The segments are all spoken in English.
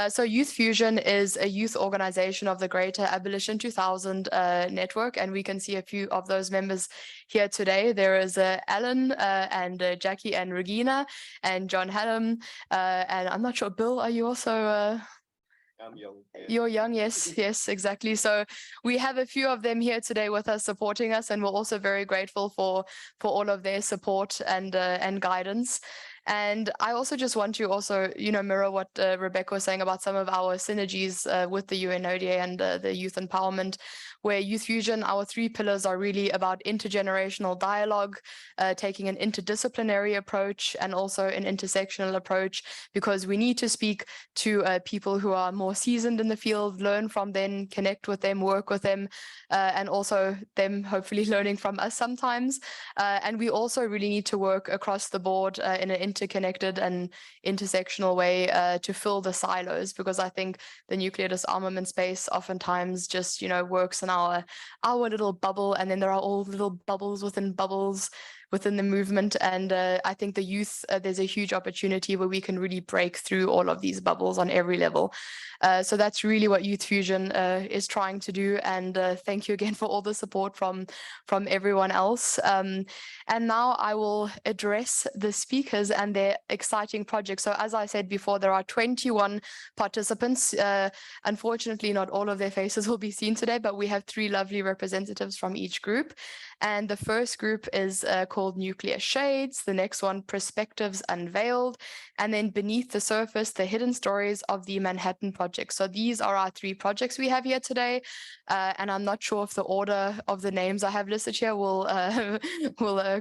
So Youth Fusion is a youth organization of the Greater Abolition 2000 network, and we can see a few of those members here today. There is Alan and Jackie and Regina and John Hallam, and I'm not sure, Bill, are you also... I'm young. Yeah. You're young, yes, exactly. So we have a few of them here today with us, supporting us, and we're also very grateful for all of their support and guidance. And I also just want to also, mirror what Rebecca was saying about some of our synergies with the UNODA and the youth empowerment, where Youth Fusion, our 3 pillars are really about intergenerational dialogue, taking an interdisciplinary approach and also an intersectional approach, because we need to speak to people who are more seasoned in the field, learn from them, connect with them, work with them, and also them hopefully learning from us sometimes. And we also really need to work across the board in an interconnected and intersectional way to fill the silos, because I think the nuclear disarmament space oftentimes just, works in our little bubble, and then there are all little bubbles within the movement. And I think the youth, there's a huge opportunity where we can really break through all of these bubbles on every level. So that's really what Youth Fusion is trying to do. And thank you again for all the support from everyone else. And now I will address the speakers and their exciting projects. So as I said before, there are 21 participants. Unfortunately, not all of their faces will be seen today, but we have 3 lovely representatives from each group. And the first group is called Nuclear Shades, the next one Perspectives Unveiled, and then Beneath the Surface, the Hidden Stories of the Manhattan Project. So these are our 3 projects we have here today, and I'm not sure if the order of the names I have listed here will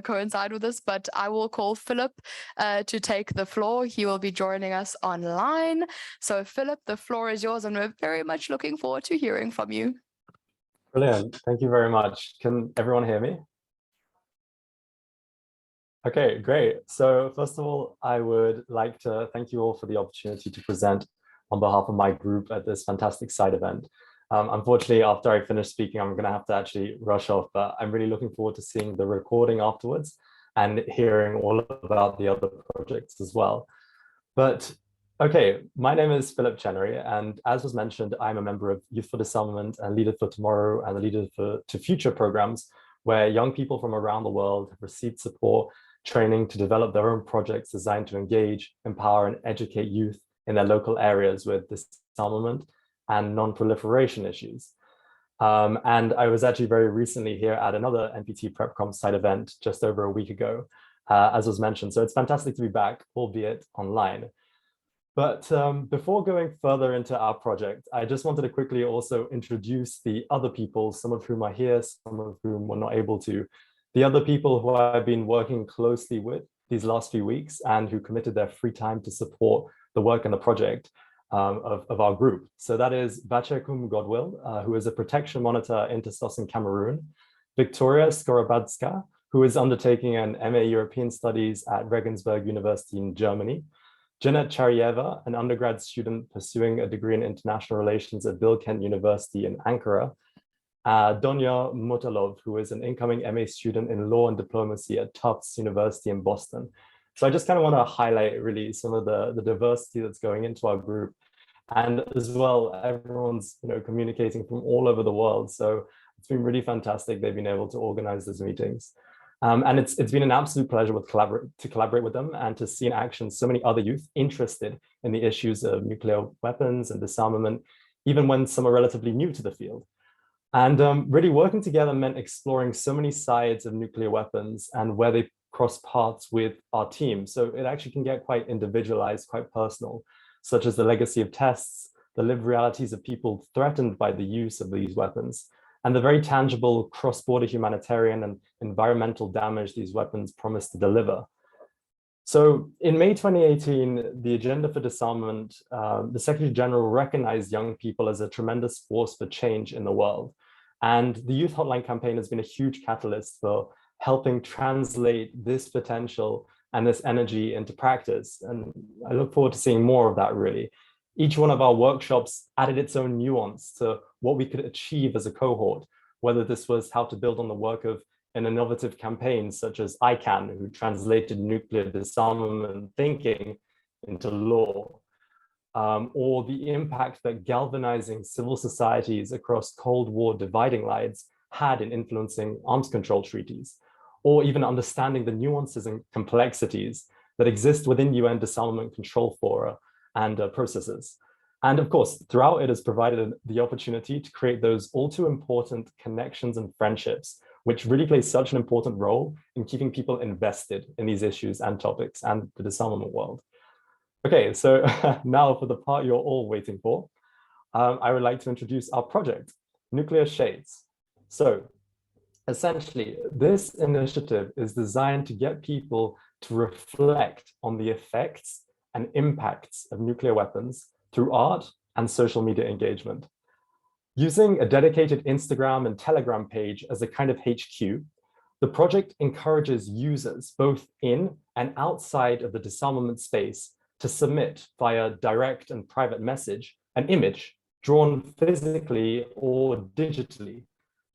coincide with this, but I will call Philip to take the floor. He will be joining us online. So Philip, the floor is yours, and we're very much looking forward to hearing from you. Brilliant. Thank you very much. Can everyone hear me? Okay, great. So first of all, I would like to thank you all for the opportunity to present on behalf of my group at this fantastic side event. Unfortunately, after I finish speaking, I'm going to have to actually rush off, but I'm really looking forward to seeing the recording afterwards and hearing all about the other projects as well. But okay, my name is Philip Chennery, and as was mentioned, I'm a member of Youth for Disarmament and Leader for Tomorrow and the Leader to Future programs, where young people from around the world have received support, training to develop their own projects designed to engage, empower, and educate youth in their local areas with disarmament and non-proliferation issues. And I was actually very recently here at another NPT PrepCom Side Event just over a week ago, as was mentioned. So it's fantastic to be back, albeit online. But before going further into our project, I just wanted to quickly also introduce the other people, some of whom are here, some of whom were not able to, the other people who I've been working closely with these last few weeks and who committed their free time to support the work and the project of our group. So that is Bachekum Godwill, who is a protection monitor in Tassos in Cameroon, Victoria Skorobadska, who is undertaking an MA European Studies at Regensburg University in Germany, Janet Charieva, an undergrad student pursuing a degree in international relations at Bilkent University in Ankara, Donya Motalov, who is an incoming MA student in law and diplomacy at Tufts University in Boston. So I just kind of want to highlight really some of the diversity that's going into our group. And as well, everyone's communicating from all over the world. So it's been really fantastic. They've been able to organize these meetings. And it's been an absolute pleasure to collaborate with them and to see in action so many other youth interested in the issues of nuclear weapons and disarmament, even when some are relatively new to the field. And really working together meant exploring so many sides of nuclear weapons and where they cross paths with our team. So it actually can get quite individualized, quite personal, such as the legacy of tests, the lived realities of people threatened by the use of these weapons, and the very tangible cross-border humanitarian and environmental damage these weapons promise to deliver. So in May 2018, the Agenda for Disarmament, the Secretary General recognized young people as a tremendous force for change in the world. And the Youth Hotline Campaign has been a huge catalyst for helping translate this potential and this energy into practice. And I look forward to seeing more of that, really. Each one of our workshops added its own nuance to what we could achieve as a cohort, whether this was how to build on the work of an innovative campaign such as ICANN, who translated nuclear disarmament thinking into law, or the impact that galvanizing civil societies across Cold War dividing lines had in influencing arms control treaties, or even understanding the nuances and complexities that exist within UN disarmament control fora and processes. And of course, throughout it has provided the opportunity to create those all too important connections and friendships, which really play such an important role in keeping people invested in these issues and topics and the disarmament world. Okay, so now for the part you're all waiting for, I would like to introduce our project, Nuclear Shades. So essentially, this initiative is designed to get people to reflect on the effects and impacts of nuclear weapons through art and social media engagement. Using a dedicated Instagram and Telegram page as a kind of HQ, the project encourages users both in and outside of the disarmament space to submit via direct and private message an image drawn physically or digitally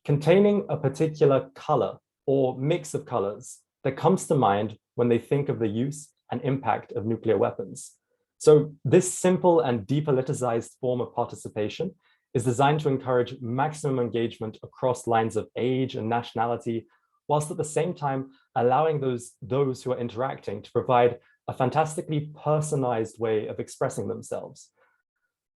containing a particular color or mix of colors that comes to mind when they think of the use and impact of nuclear weapons. So this simple and depoliticized form of participation is designed to encourage maximum engagement across lines of age and nationality, whilst at the same time allowing those who are interacting to provide a fantastically personalized way of expressing themselves.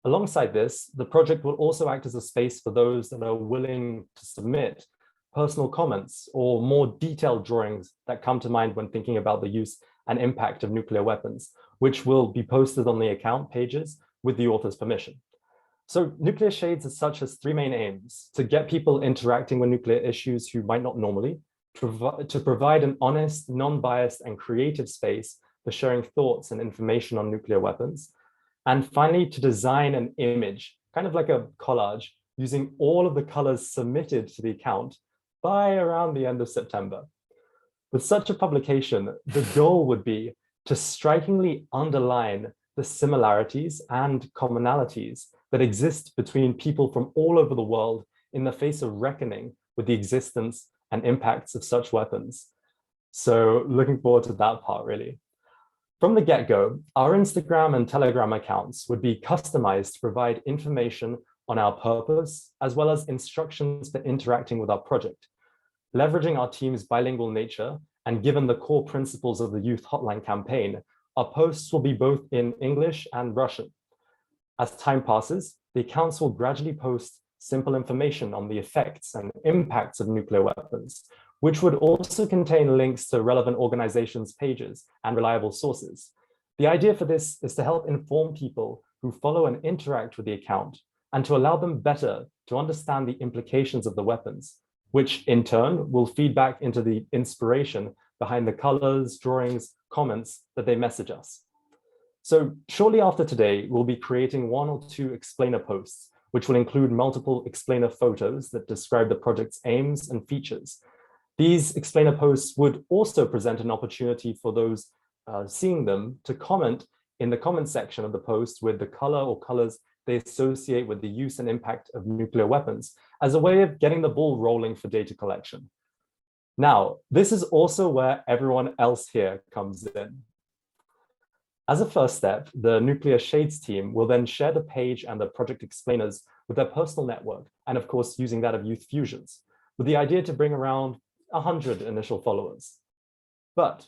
Alongside this, the project will also act as a space for those that are willing to submit personal comments or more detailed drawings that come to mind when thinking about the use and impact of nuclear weapons, which will be posted on the account pages with the author's permission. So Nuclear Shades has such as three main aims: to get people interacting with nuclear issues who might not normally, to provide an honest, non-biased and creative space for sharing thoughts and information on nuclear weapons, and finally to design an image, kind of like a collage, using all of the colors submitted to the account by around the end of September. With such a publication, the goal would be to strikingly underline the similarities and commonalities that exist between people from all over the world in the face of reckoning with the existence and impacts of such weapons. So looking forward to that part, really. From the get-go, our Instagram and Telegram accounts would be customized to provide information on our purpose, as well as instructions for interacting with our project. Leveraging our team's bilingual nature, and given the core principles of the Youth Hotline Campaign, our posts will be both in English and Russian. As time passes, the accounts will gradually post simple information on the effects and impacts of nuclear weapons, which would also contain links to relevant organizations' pages and reliable sources. The idea for this is to help inform people who follow and interact with the account, and to allow them better to understand the implications of the weapons, which in turn will feed back into the inspiration behind the colors, drawings, comments that they message us. So shortly after today, we'll be creating 1 or 2 explainer posts, which will include multiple explainer photos that describe the project's aims and features. These explainer posts would also present an opportunity for those seeing them to comment in the comment section of the post with the color or colors they associate with the use and impact of nuclear weapons as a way of getting the ball rolling for data collection. Now, this is also where everyone else here comes in. As a first step, the Nuclear Shades team will then share the page and the project explainers with their personal network, and of course, using that of Youth Fusions, with the idea to bring around 100 initial followers. But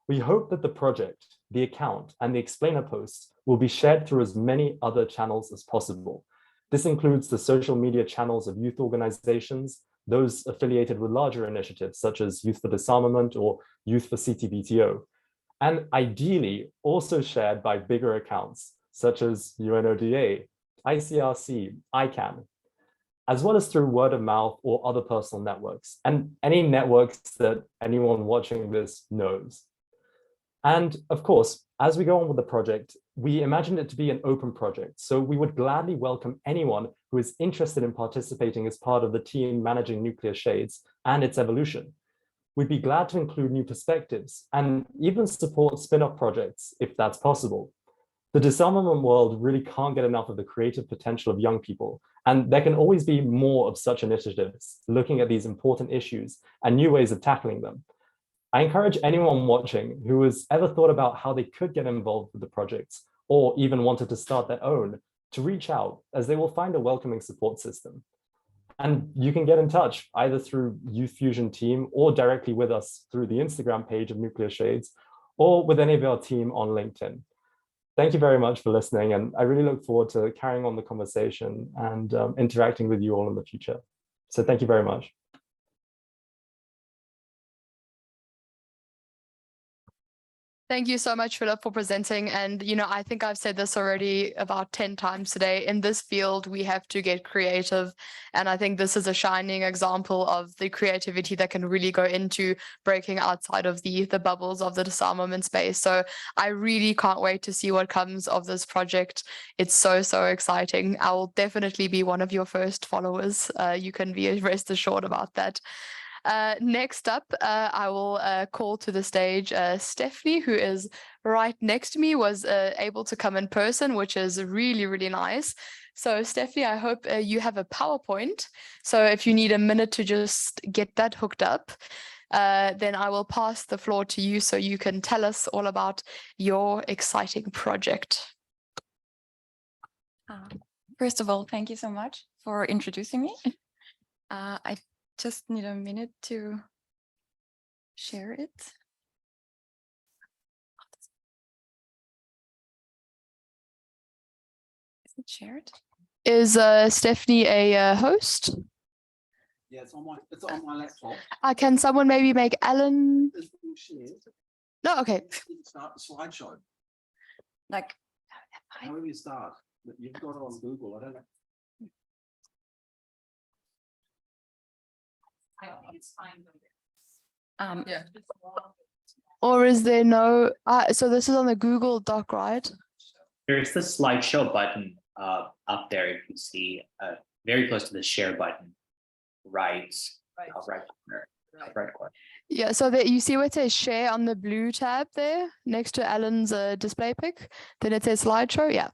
we hope that the project, the account, and the explainer posts will be shared through as many other channels as possible. This includes the social media channels of youth organizations, those affiliated with larger initiatives such as Youth for Disarmament or Youth for CTBTO, and ideally also shared by bigger accounts such as UNODA, ICRC, ICANN, as well as through word of mouth or other personal networks, and any networks that anyone watching this knows. And of course, as we go on with the project, we imagined it to be an open project, so we would gladly welcome anyone who is interested in participating as part of the team managing Nuclear Shades and its evolution. We'd be glad to include new perspectives and even support spin-off projects if that's possible. The disarmament world really can't get enough of the creative potential of young people, and there can always be more of such initiatives looking at these important issues and new ways of tackling them. I encourage anyone watching who has ever thought about how they could get involved with the projects or even wanted to start their own, to reach out, as they will find a welcoming support system. And you can get in touch either through Youth Fusion team or directly with us through the Instagram page of Nuclear Shades or with any of our team on LinkedIn. Thank you very much for listening, and I really look forward to carrying on the conversation and interacting with you all in the future. So thank you very much. Thank you so much, Philip, for presenting. And, I think I've said this already about 10 times today. In this field, we have to get creative. And I think this is a shining example of the creativity that can really go into breaking outside of the bubbles of the disarmament space. So I really can't wait to see what comes of this project. It's so, so exciting. I will definitely be one of your first followers. You can be rest assured about that. Next up, I will call to the stage Stefanie, who is right next to me, was able to come in person, which is really, really nice. So Stefanie, I hope you have a PowerPoint. So if you need a minute to just get that hooked up, then I will pass the floor to you so you can tell us all about your exciting project. First of all, thank you so much for introducing me. I just need a minute to share it. Is it shared? Is Stefanie a host? Yeah, it's on my laptop. Can someone maybe make Alan? It's been shared. No, okay. You can start the slideshow. Like, However you start. You've got it on Google. I don't know. Yeah. Or is there no? So this is on the Google Doc, right? There's the slideshow button up there. You can see very close to the share button, right corner. Yeah. So that you see where it says share on the blue tab there next to Alan's display pic. Then it says slideshow. Yeah.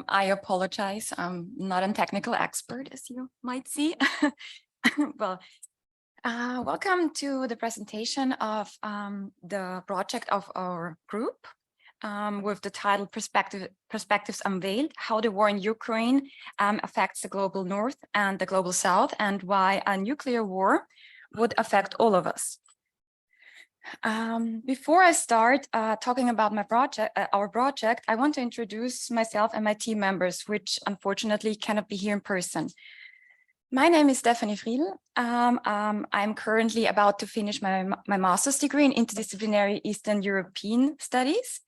I apologize. I'm not a technical expert, as you might see. Well, welcome to the presentation of the project of our group with the title Perspectives Unveiled, How the War in Ukraine affects the Global North and the Global South, and why a nuclear war would affect all of us. Before I start talking about my project, our project, I want to introduce myself and my team members, which unfortunately cannot be here in person. My name is Stefanie Friedl. I'm currently about to finish my master's degree in interdisciplinary Eastern European studies,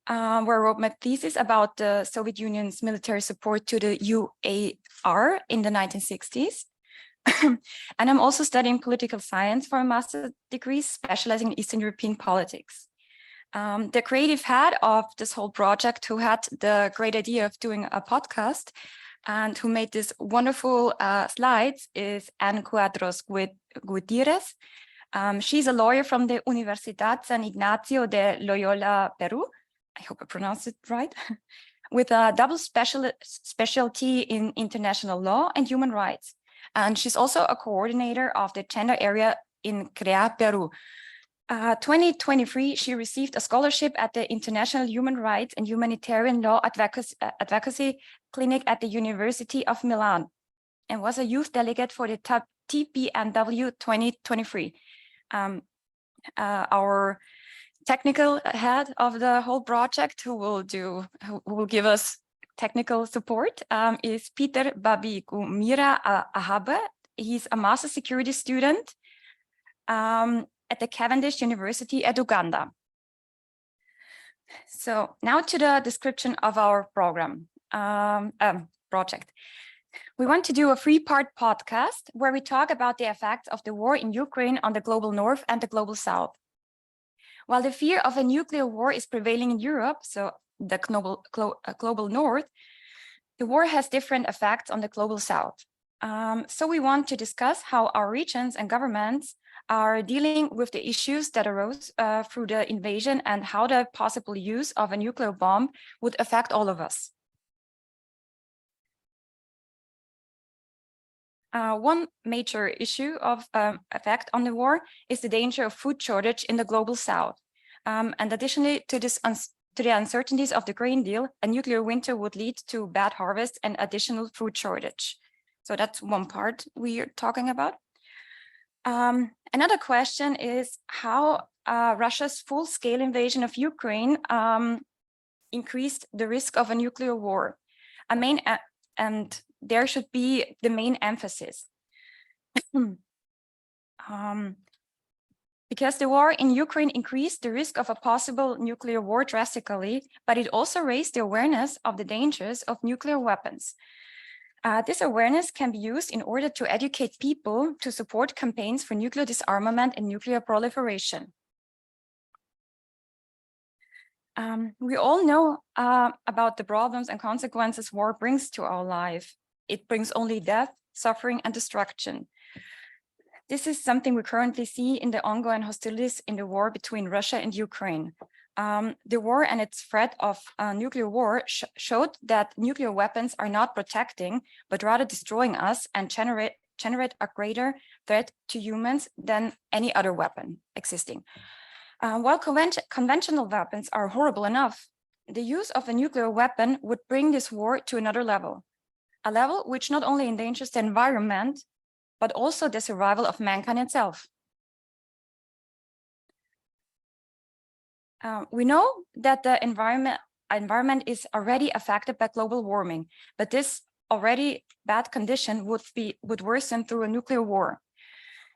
where I wrote my thesis about the Soviet Union's military support to the UAR in the 1960s. And I'm also studying political science for a master's degree, specializing in Eastern European politics. The creative head of this whole project, who had the great idea of doing a podcast and who made these wonderful slides, is Anne Cuadros Gutierrez. She's a lawyer from the Universidad San Ignacio de Loyola, Peru. I hope I pronounced it right. With a double specialty in international law and human rights. And she's also a coordinator of the gender area in CREA, Peru. 2023, she received a scholarship at the International Human Rights and Humanitarian Law Advocacy Clinic at the University of Milan and was a youth delegate for the TPNW 2023. Our technical head of the whole project, who will give us technical support, is Peter Babigumira Ahabe. He's a master security student at the Cavendish University at Uganda. So now to the description of our project. We want to do a 3-part podcast where we talk about the effects of the war in Ukraine on the global north and the global south. While the fear of a nuclear war is prevailing in Europe, so the global north, the war has different effects on the global south. So we want to discuss how our regions and governments are dealing with the issues that arose through the invasion and how the possible use of a nuclear bomb would affect all of us. One major issue of effect on the war is the danger of food shortage in the global south. And additionally to this to the uncertainties of the Green Deal, a nuclear winter would lead to bad harvest and additional food shortage. So that's one part we are talking about. Another question is how Russia's full-scale invasion of Ukraine increased the risk of a nuclear war. And there should be the main emphasis. Because the war in Ukraine increased the risk of a possible nuclear war drastically, but it also raised the awareness of the dangers of nuclear weapons. This awareness can be used in order to educate people to support campaigns for nuclear disarmament and nuclear proliferation. We all know about the problems and consequences war brings to our life. It brings only death, suffering, and destruction. This is something we currently see in the ongoing hostilities in the war between Russia and Ukraine. The war and its threat of nuclear war showed that nuclear weapons are not protecting, but rather destroying us and generate a greater threat to humans than any other weapon existing. While conventional weapons are horrible enough, the use of a nuclear weapon would bring this war to another level, a level which not only endangers the environment, but also the survival of mankind itself. We know that the environment is already affected by global warming, but this already bad condition would worsen through a nuclear war.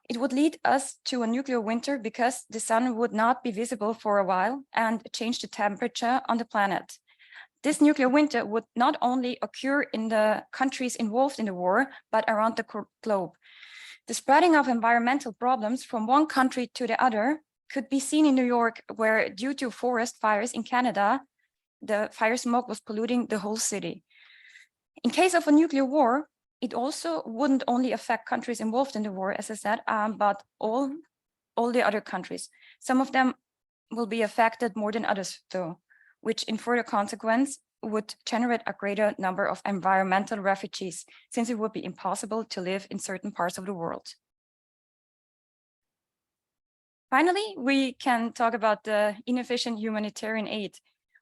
It would lead us to a nuclear winter because the sun would not be visible for a while and change the temperature on the planet. This nuclear winter would not only occur in the countries involved in the war, but around the globe. The spreading of environmental problems from one country to the other could be seen in New York, where due to forest fires in Canada, the fire smoke was polluting the whole city. In case of a nuclear war, it also wouldn't only affect countries involved in the war, as I said, but all the other countries. Some of them will be affected more than others, though, which in further consequence would generate a greater number of environmental refugees, since it would be impossible to live in certain parts of the world. Finally, we can talk about the inefficient humanitarian aid.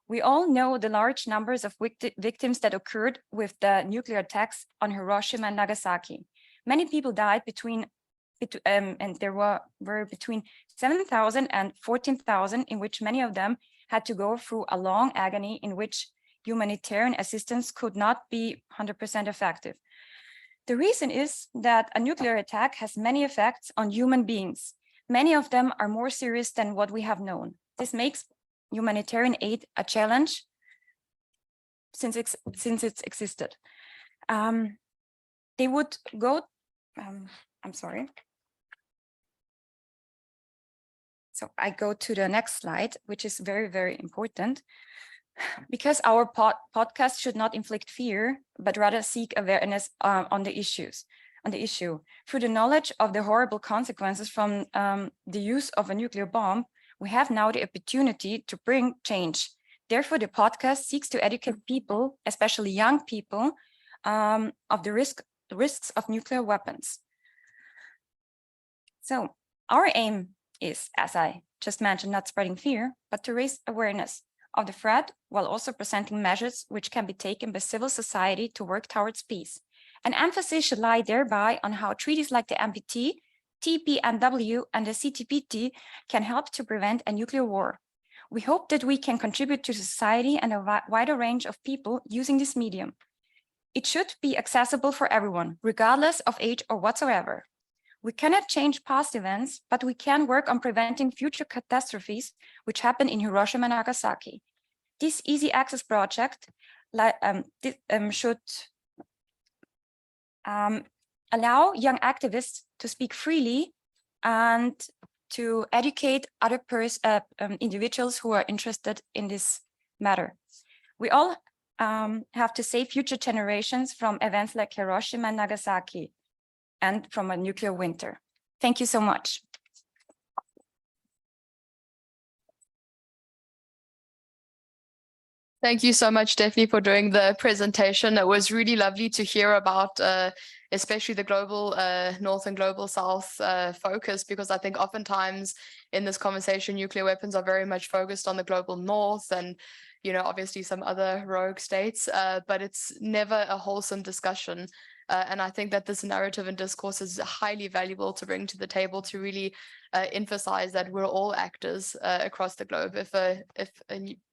We all know the large numbers of victims that occurred with the nuclear attacks on Hiroshima and Nagasaki. Many people died and there were between 7,000 and 14,000, in which many of them had to go through a long agony in which humanitarian assistance could not be 100% effective. The reason is that a nuclear attack has many effects on human beings. Many of them are more serious than what we have known. This makes humanitarian aid a challenge since it's existed. They would go, I'm sorry. So I go to the next slide, which is very, very important, because our podcast should not inflict fear, but rather seek awareness on the issue. Through the knowledge of the horrible consequences from the use of a nuclear bomb, we have now the opportunity to bring change. Therefore, the podcast seeks to educate people, especially young people, of the risks of nuclear weapons. So our aim is, as I just mentioned, not spreading fear, but to raise awareness of the threat while also presenting measures which can be taken by civil society to work towards peace. An emphasis should lie thereby on how treaties like the NPT, TPNW, and the CTBT can help to prevent a nuclear war. We hope that we can contribute to society and a wider range of people using this medium. It should be accessible for everyone, regardless of age or whatsoever. We cannot change past events, but we can work on preventing future catastrophes which happened in Hiroshima and Nagasaki. This easy access project should allow young activists to speak freely and to educate other individuals who are interested in this matter. We all have to save future generations from events like Hiroshima and Nagasaki and from a nuclear winter. Thank you so much. Thank you so much, Stefanie, for doing the presentation. It was really lovely to hear about especially the global North and global South focus, because I think oftentimes in this conversation, nuclear weapons are very much focused on the global North, and obviously some other rogue states, but it's never a wholesome discussion. And I think that this narrative and discourse is highly valuable to bring to the table to really emphasize that we're all actors across the globe. If a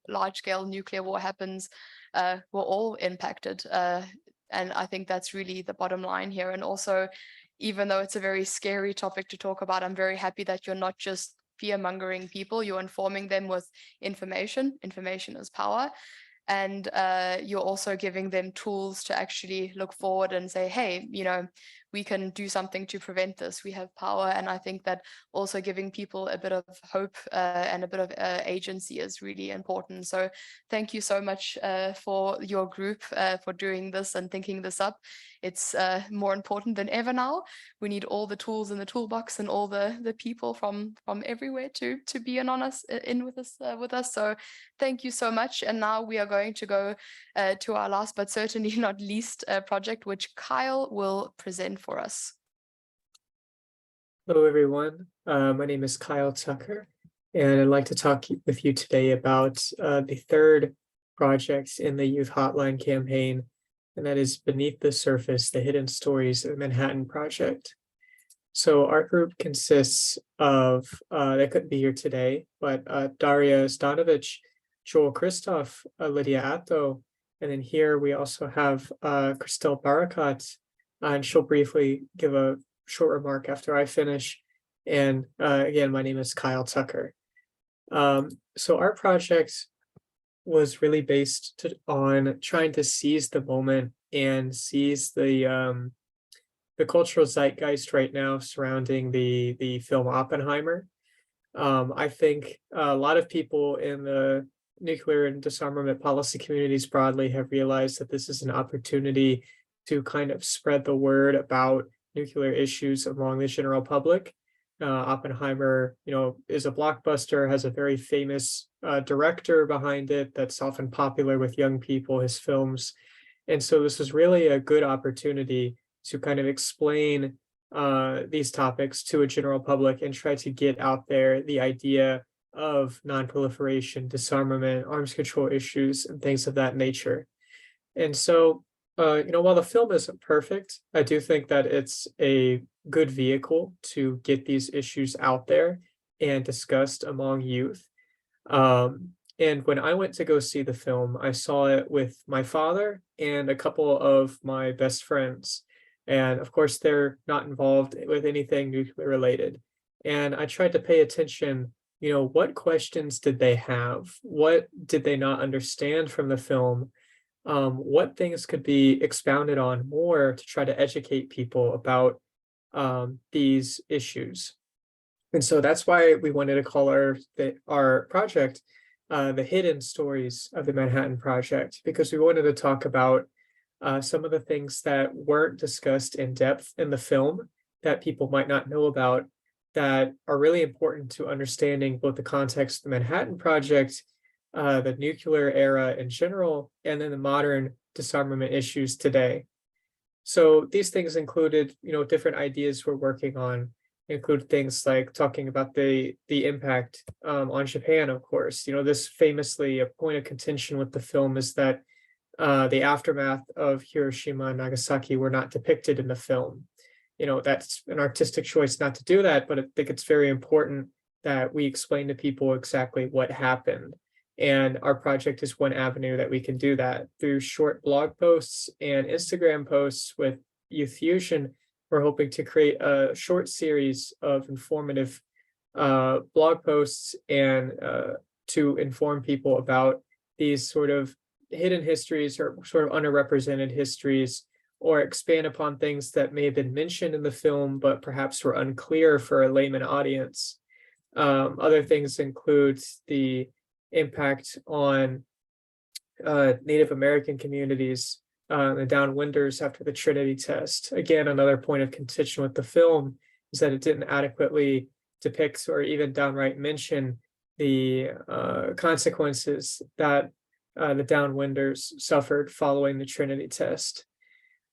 large-scale nuclear war happens, we're all impacted. And I think that's really the bottom line here. And also, even though it's a very scary topic to talk about, I'm very happy that you're not just fear-mongering people, you're informing them with information. Information is power. And you're also giving them tools to actually look forward and say, hey, we can do something to prevent this. We have power. And I think that also giving people a bit of hope and a bit of agency is really important. So thank you so much for your group for doing this and thinking this up. It's more important than ever now. We need all the tools in the toolbox and all the people from everywhere to be in with us. So thank you so much. And now we are going to go to our last but certainly not least project, which Kyle will present for us. Hello, everyone. My name is Kyle Tucker, and I'd like to talk with you today about the third project in the Youth Hotline Campaign, and that is Beneath the Surface, the Hidden Stories of the Manhattan Project. So our group consists of, they couldn't be here today, but Daria Stanovich, Joel Christoph, Lydia Atto, and then here we also have Christelle Barakat, and she'll briefly give a short remark after I finish. And again, my name is Kyle Tucker. So our project was really based on trying to seize the moment and seize the cultural zeitgeist right now surrounding the film Oppenheimer. I think a lot of people in the nuclear and disarmament policy communities broadly have realized that this is an opportunity to kind of spread the word about nuclear issues among the general public. Oppenheimer, is a blockbuster, has a very famous director behind it that's often popular with young people, his films. And so this was really a good opportunity to kind of explain these topics to a general public and try to get out there the idea of non-proliferation, disarmament, arms control issues, and things of that nature. And so, while the film isn't perfect, I do think that it's a good vehicle to get these issues out there and discussed among youth. And when I went to go see the film, I saw it with my father and a couple of my best friends. And of course, they're not involved with anything nuclear related. And I tried to pay attention, what questions did they have? What did they not understand from the film? What things could be expounded on more to try to educate people about these issues. And so that's why we wanted to call our project The Hidden Stories of the Manhattan Project, because we wanted to talk about some of the things that weren't discussed in depth in the film that people might not know about, that are really important to understanding both the context of the Manhattan Project, the nuclear era in general, and then the modern disarmament issues today. So these things included, different ideas we're working on, include things like talking about the impact on Japan, of course. This famously, a point of contention with the film is that the aftermath of Hiroshima and Nagasaki were not depicted in the film. That's an artistic choice not to do that, but I think it's very important that we explain to people exactly what happened. And our project is one avenue that we can do that through short blog posts and Instagram posts with Youth Fusion. We're hoping to create a short series of informative blog posts and to inform people about these sort of hidden histories or sort of underrepresented histories, or expand upon things that may have been mentioned in the film, but perhaps were unclear for a layman audience. Other things include the impact on Native American communities, the downwinders after the Trinity test. Again, another point of contention with the film is that it didn't adequately depict or even downright mention the consequences that the downwinders suffered following the Trinity test.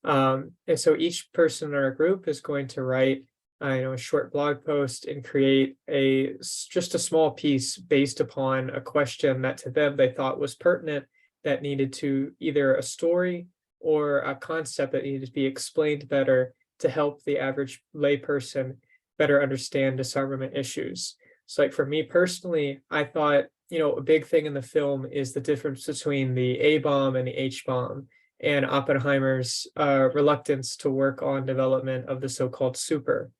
And so each person in our group is going to write a short blog post and create just a small piece based upon a question that to them they thought was pertinent, that needed to either a story or a concept that needed to be explained better to help the average layperson better understand disarmament issues. So like for me personally, I thought, a big thing in the film is the difference between the A bomb and the H bomb, and Oppenheimer's reluctance to work on development of the so-called super.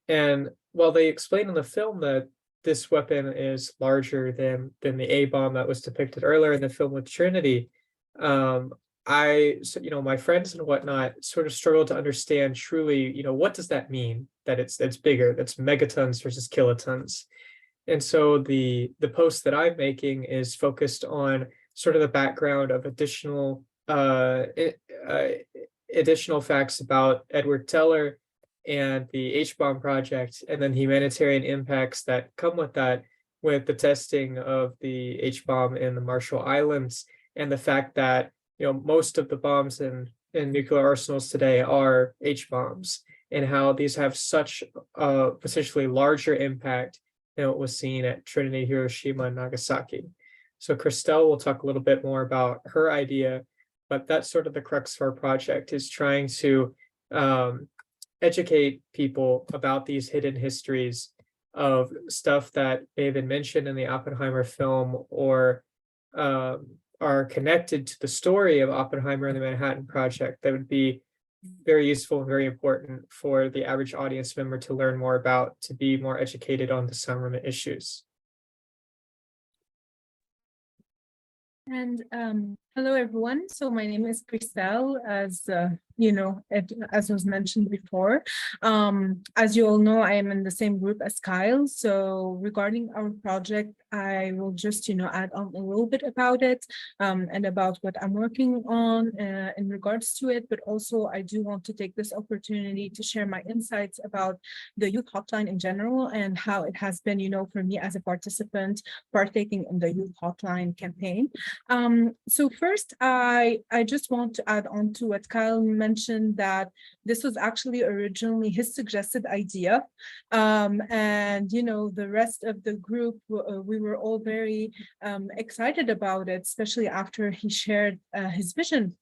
And while they explain in the film that this weapon is larger than the A bomb that was depicted earlier in the film with Trinity, my friends and whatnot sort of struggle to understand truly, what does that mean? That it's bigger, that's megatons versus kilotons. And so the post that I'm making is focused on sort of the background of additional facts about Edward Teller and the H-bomb project, and then humanitarian impacts that come with that, with the testing of the H-bomb in the Marshall Islands, and the fact that most of the bombs in nuclear arsenals today are H-bombs, and how these have such a potentially larger impact than what was seen at Trinity, Hiroshima, and Nagasaki. So Christelle will talk a little bit more about her idea, but that's sort of the crux of our project, is trying to educate people about these hidden histories of stuff that may have been mentioned in the Oppenheimer film, or are connected to the story of Oppenheimer and the Manhattan Project, that would be very useful and very important for the average audience member to learn more about, to be more educated on disarmament issues. And hello, everyone. So my name is Christelle, as as was mentioned before. As you all know, I am in the same group as Kyle. So regarding our project, I will just add on a little bit about it and about what I'm working on in regards to it. But also, I do want to take this opportunity to share my insights about the Youth Hotline in general, and how it has been, for me as a participant partaking in the Youth Hotline campaign. So first, I just want to add on to what Kyle mentioned, that this was actually originally his suggested idea. And, the rest of the group, we were all very excited about it, especially after he shared his vision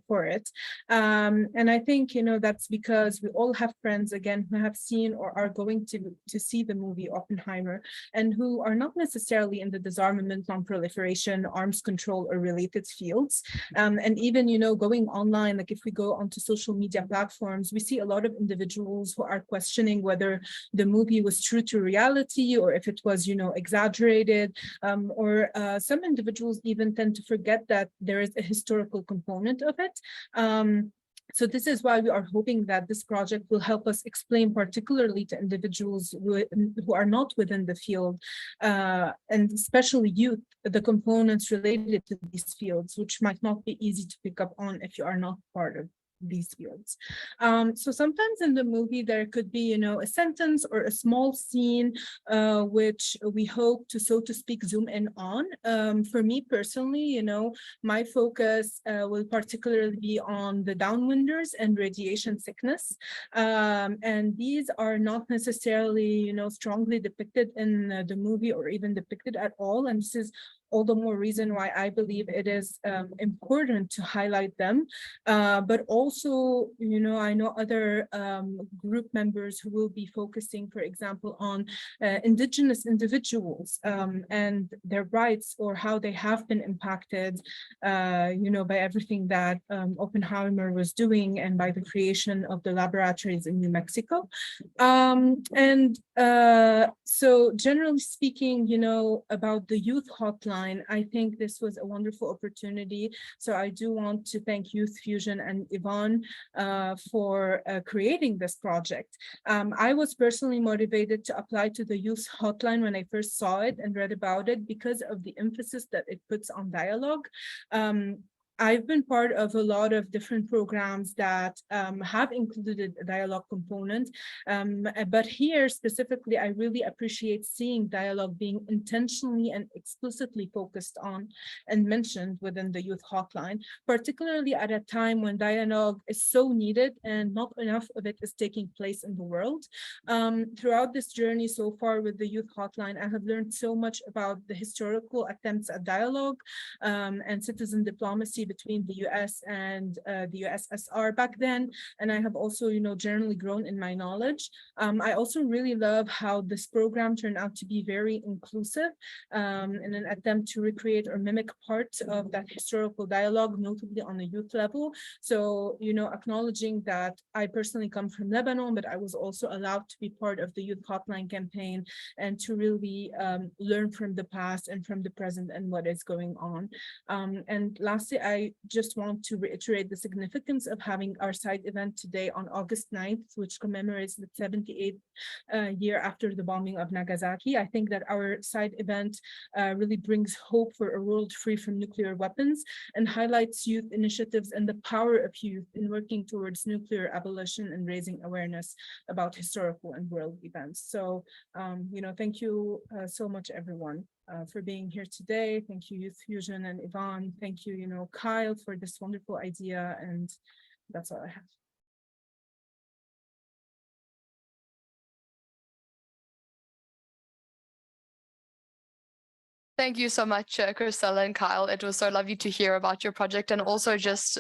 for it. And I think, that's because we all have friends, again, who have seen or are going to see the movie Oppenheimer, and who are not necessarily in the disarmament, non-proliferation, arms control, or related fields. And even, going online, like if we go onto social media platforms, we see a lot of individuals who are questioning whether the movie was true to reality, or if it was, exaggerated, or some individuals even tend to forget that there is a historical component of it. So this is why we are hoping that this project will help us explain, particularly to individuals who are not within the field, and especially youth, the components related to these fields, which might not be easy to pick up on if you are not part of these fields. So sometimes in the movie there could be, a sentence or a small scene which we hope to, so to speak, zoom in on. For me personally, my focus will particularly be on the downwinders and radiation sickness. And these are not necessarily, strongly depicted in the movie, or even depicted at all. And this is all the more reason why I believe it is important to highlight them. But also, I know other group members who will be focusing, for example, on indigenous individuals and their rights, or how they have been impacted, by everything that Oppenheimer was doing, and by the creation of the laboratories in New Mexico. So generally speaking, about the Youth Hotline, I think this was a wonderful opportunity. So I do want to thank Youth Fusion and Yvonne for creating this project. I was personally motivated to apply to the Youth Hotline when I first saw it and read about it, because of the emphasis that it puts on dialogue. I've been part of a lot of different programs that have included a dialogue component, but here specifically, I really appreciate seeing dialogue being intentionally and explicitly focused on and mentioned within the Youth Hotline, particularly at a time when dialogue is so needed and not enough of it is taking place in the world. Throughout this journey so far with the Youth Hotline, I have learned so much about the historical attempts at dialogue and citizen diplomacy between the US and the USSR back then. And I have also, generally grown in my knowledge. I also really love how this program turned out to be very inclusive in an attempt to recreate or mimic parts of that historical dialogue, notably on the youth level. So, acknowledging that I personally come from Lebanon, but I was also allowed to be part of the Youth Hotline campaign and to really learn from the past and from the present and what is going on. And lastly, I just want to reiterate the significance of having our side event today on August 9th, which commemorates the 78th year after the bombing of Nagasaki. I think that our side event really brings hope for a world free from nuclear weapons and highlights youth initiatives and the power of youth in working towards nuclear abolition and raising awareness about historical and world events. So, thank you so much, everyone. For being here today. Thank you, Youth Fusion and Yvonne. Thank you, Kyle, for this wonderful idea. And that's all I have. Thank you so much, Christelle and Kyle. It was so lovely to hear about your project, and also just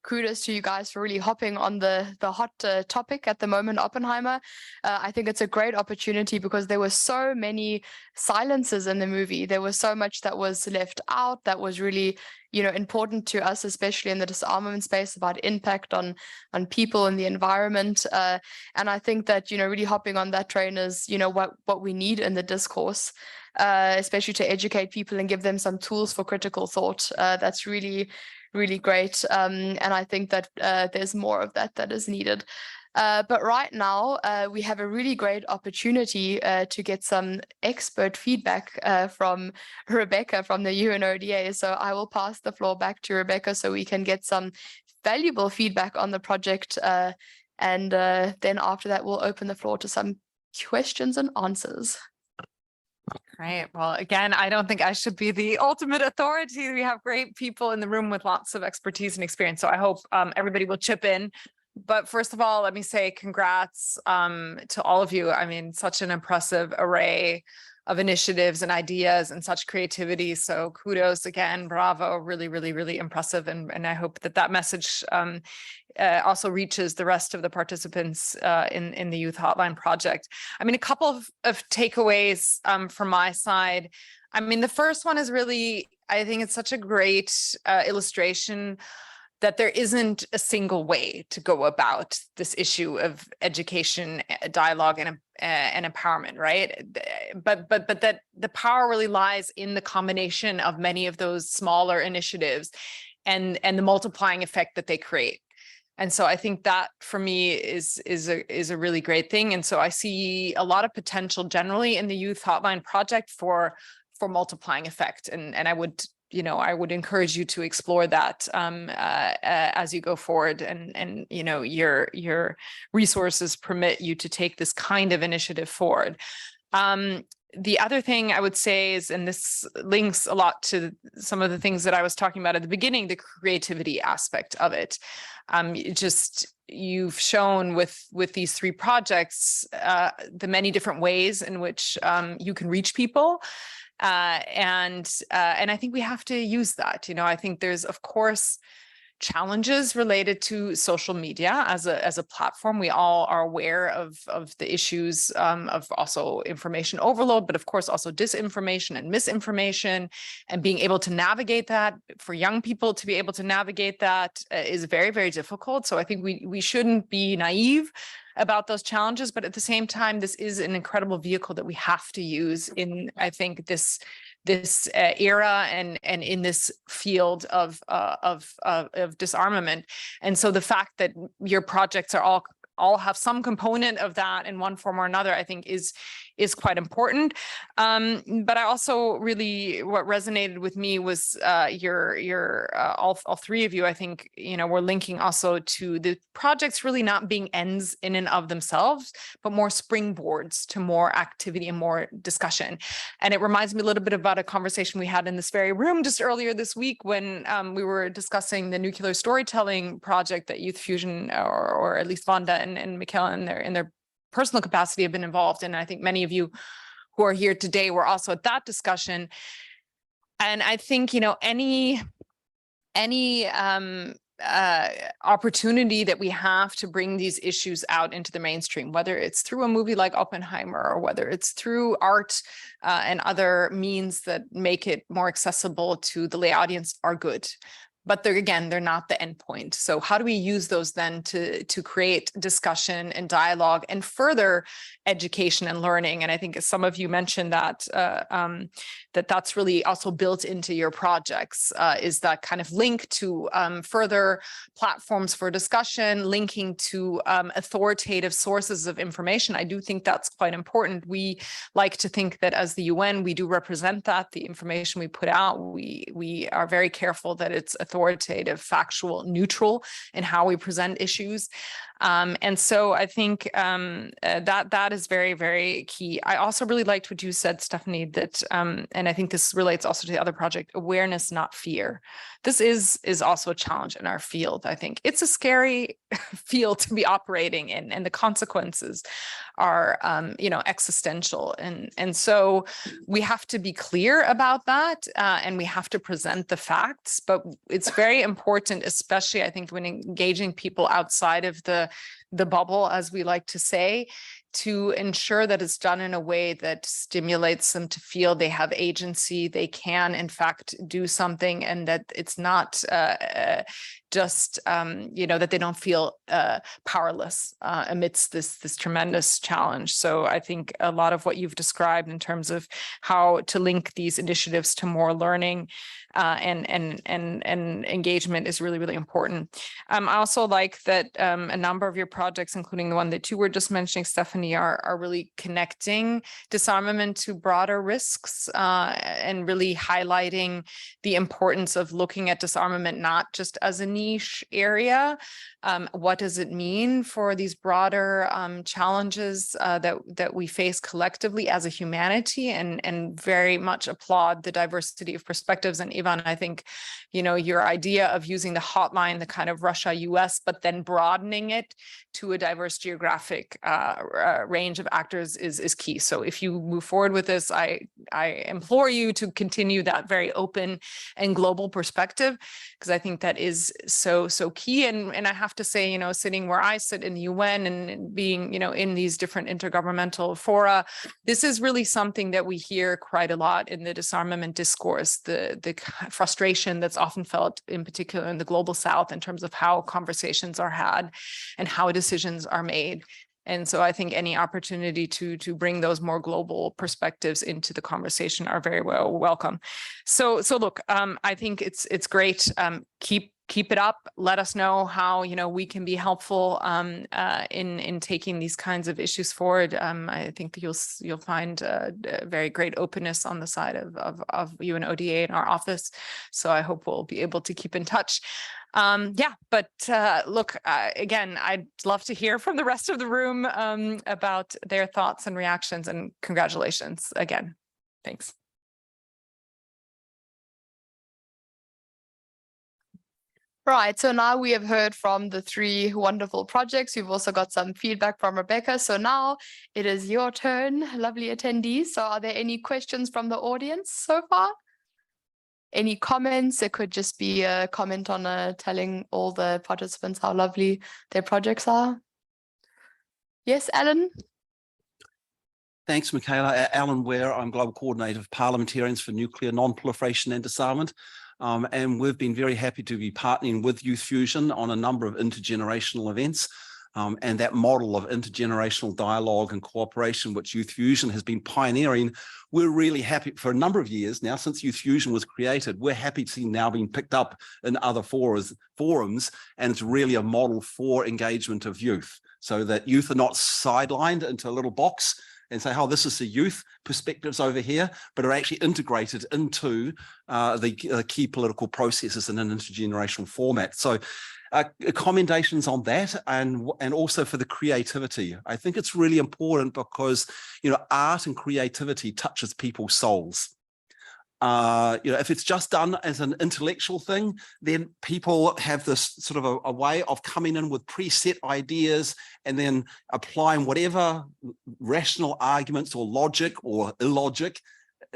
kudos to you guys for really hopping on the hot topic at the moment, Oppenheimer. I think it's a great opportunity because there were so many silences in the movie. There was so much that was left out that was really, important to us, especially in the disarmament space, about impact on people and the environment. And I think that, really hopping on that train is, what we need in the discourse. Especially to educate people and give them some tools for critical thought. That's really, really great. And I think that there's more of that is needed. But right now, we have a really great opportunity to get some expert feedback from Rebecca from the UNODA. So I will pass the floor back to Rebecca so we can get some valuable feedback on the project. And then after that, we'll open the floor to some questions and answers. Great. Well, again, I don't think I should be the ultimate authority. We have great people in the room with lots of expertise and experience. So I hope everybody will chip in. But first of all, let me say congrats to all of you. I mean, such an impressive array of initiatives and ideas and such creativity. So kudos again, bravo, really, really, really impressive. And I hope that message also reaches the rest of the participants in the Youth Hotline project. I mean, a couple of takeaways from my side. I mean, the first one is really, I think it's such a great illustration that there isn't a single way to go about this issue of education, dialogue, and empowerment, right? But that the power really lies in the combination of many of those smaller initiatives and the multiplying effect that they create. And so I think that for me is a really great thing. And so I see a lot of potential generally in the Youth Hotline project for multiplying effect. And I would encourage you to explore that as you go forward, and your resources permit you to take this kind of initiative forward. The other thing I would say is, and this links a lot to some of the things that I was talking about at the beginning, the creativity aspect of it. You've shown with these three projects the many different ways in which you can reach people. And I think we have to use that. I think there's, of course, challenges related to social media as a platform. We all are aware of the issues of also information overload, but of course also disinformation and misinformation, and being able to navigate that. For young people to be able to navigate that is very, very difficult. So I think we shouldn't be naive about those challenges, but at the same time, this is an incredible vehicle that we have to use in, I think, this era and in this field of disarmament. And so the fact that your projects are all have some component of that in one form or another, I think is is quite important. But I also really, what resonated with me was all three of you, I think, we're linking also to the projects really not being ends in and of themselves, but more springboards to more activity and more discussion. And it reminds me a little bit about a conversation we had in this very room just earlier this week when we were discussing the nuclear storytelling project that Youth Fusion, or at least Wanda and Michaela in their personal capacity have been involved in. I think many of you who are here today were also at that discussion. And I think, any opportunity that we have to bring these issues out into the mainstream, whether it's through a movie like Oppenheimer, or whether it's through art and other means that make it more accessible to the lay audience, are good. But they're not the end point. So how do we use those then to create discussion and dialogue and further education and learning? And I think some of you mentioned that that's really also built into your projects, is that kind of link to further platforms for discussion, linking to authoritative sources of information. I do think that's quite important. We like to think that as the UN, we do represent that. The information we put out, we are very careful that it's authoritative, factual, neutral in how we present issues. And so I think that is very, very key. I also really liked what you said, Stefanie, that, and I think this relates also to the other project, awareness, not fear. This is also a challenge in our field. I think it's a scary field to be operating in, and the consequences are, existential. And so we have to be clear about that, and we have to present the facts. But it's very important, especially I think when engaging people outside of the bubble, as we like to say, to ensure that it's done in a way that stimulates them to feel they have agency, they can in fact do something, and that it's not just that they don't feel powerless amidst this tremendous challenge. So I think a lot of what you've described in terms of how to link these initiatives to more learning and engagement is really, really important. I also like that a number of your projects, including the one that you were just mentioning, Stefanie, are really connecting disarmament to broader risks and really highlighting the importance of looking at disarmament not just as a niche area. What does it mean for these broader challenges that we face collectively as a humanity, and very much applaud the diversity of perspectives. And Ivan, I think, your idea of using the hotline, the kind of Russia-US, but then broadening it to a diverse geographic range of actors is key. So if you move forward with this, I implore you to continue that very open and global perspective, because I think that is so key. And I have to say, sitting where I sit in the UN and being, in these different intergovernmental fora, this is really something that we hear quite a lot in the disarmament discourse, the frustration that's often felt, in particular in the global South, in terms of how conversations are had and how decisions are made. And so I think any opportunity to bring those more global perspectives into the conversation are very well welcome. So look, I think it's great. Keep it up. Let us know how we can be helpful in taking these kinds of issues forward. I think you'll find a very great openness on the side of UN ODA in our office. So I hope we'll be able to keep in touch. Look, again, I'd love to hear from the rest of the room about their thoughts and reactions, and congratulations again. Thanks. Right, so now we have heard from the three wonderful projects. We've also got some feedback from Rebecca. So now it is your turn, lovely attendees. So are there any questions from the audience so far? Any comments? It could just be a comment on telling all the participants how lovely their projects are. Yes, Alan? Thanks, Michaela. Alan Ware, I'm Global Coordinator of Parliamentarians for Nuclear Non-Proliferation and Disarmament. And we've been very happy to be partnering with Youth Fusion on a number of intergenerational events. And that model of intergenerational dialogue and cooperation, which Youth Fusion has been pioneering, we're really happy for a number of years now, since Youth Fusion was created. We're happy to see now being picked up in other forums, and it's really a model for engagement of youth, so that youth are not sidelined into a little box and say, oh, this is the youth perspectives over here, but are actually integrated into the key political processes in an intergenerational format. So commendations on that, and also for the creativity. I think it's really important because, art and creativity touches people's souls. If it's just done as an intellectual thing, then people have this sort of a way of coming in with preset ideas and then applying whatever rational arguments or logic or illogic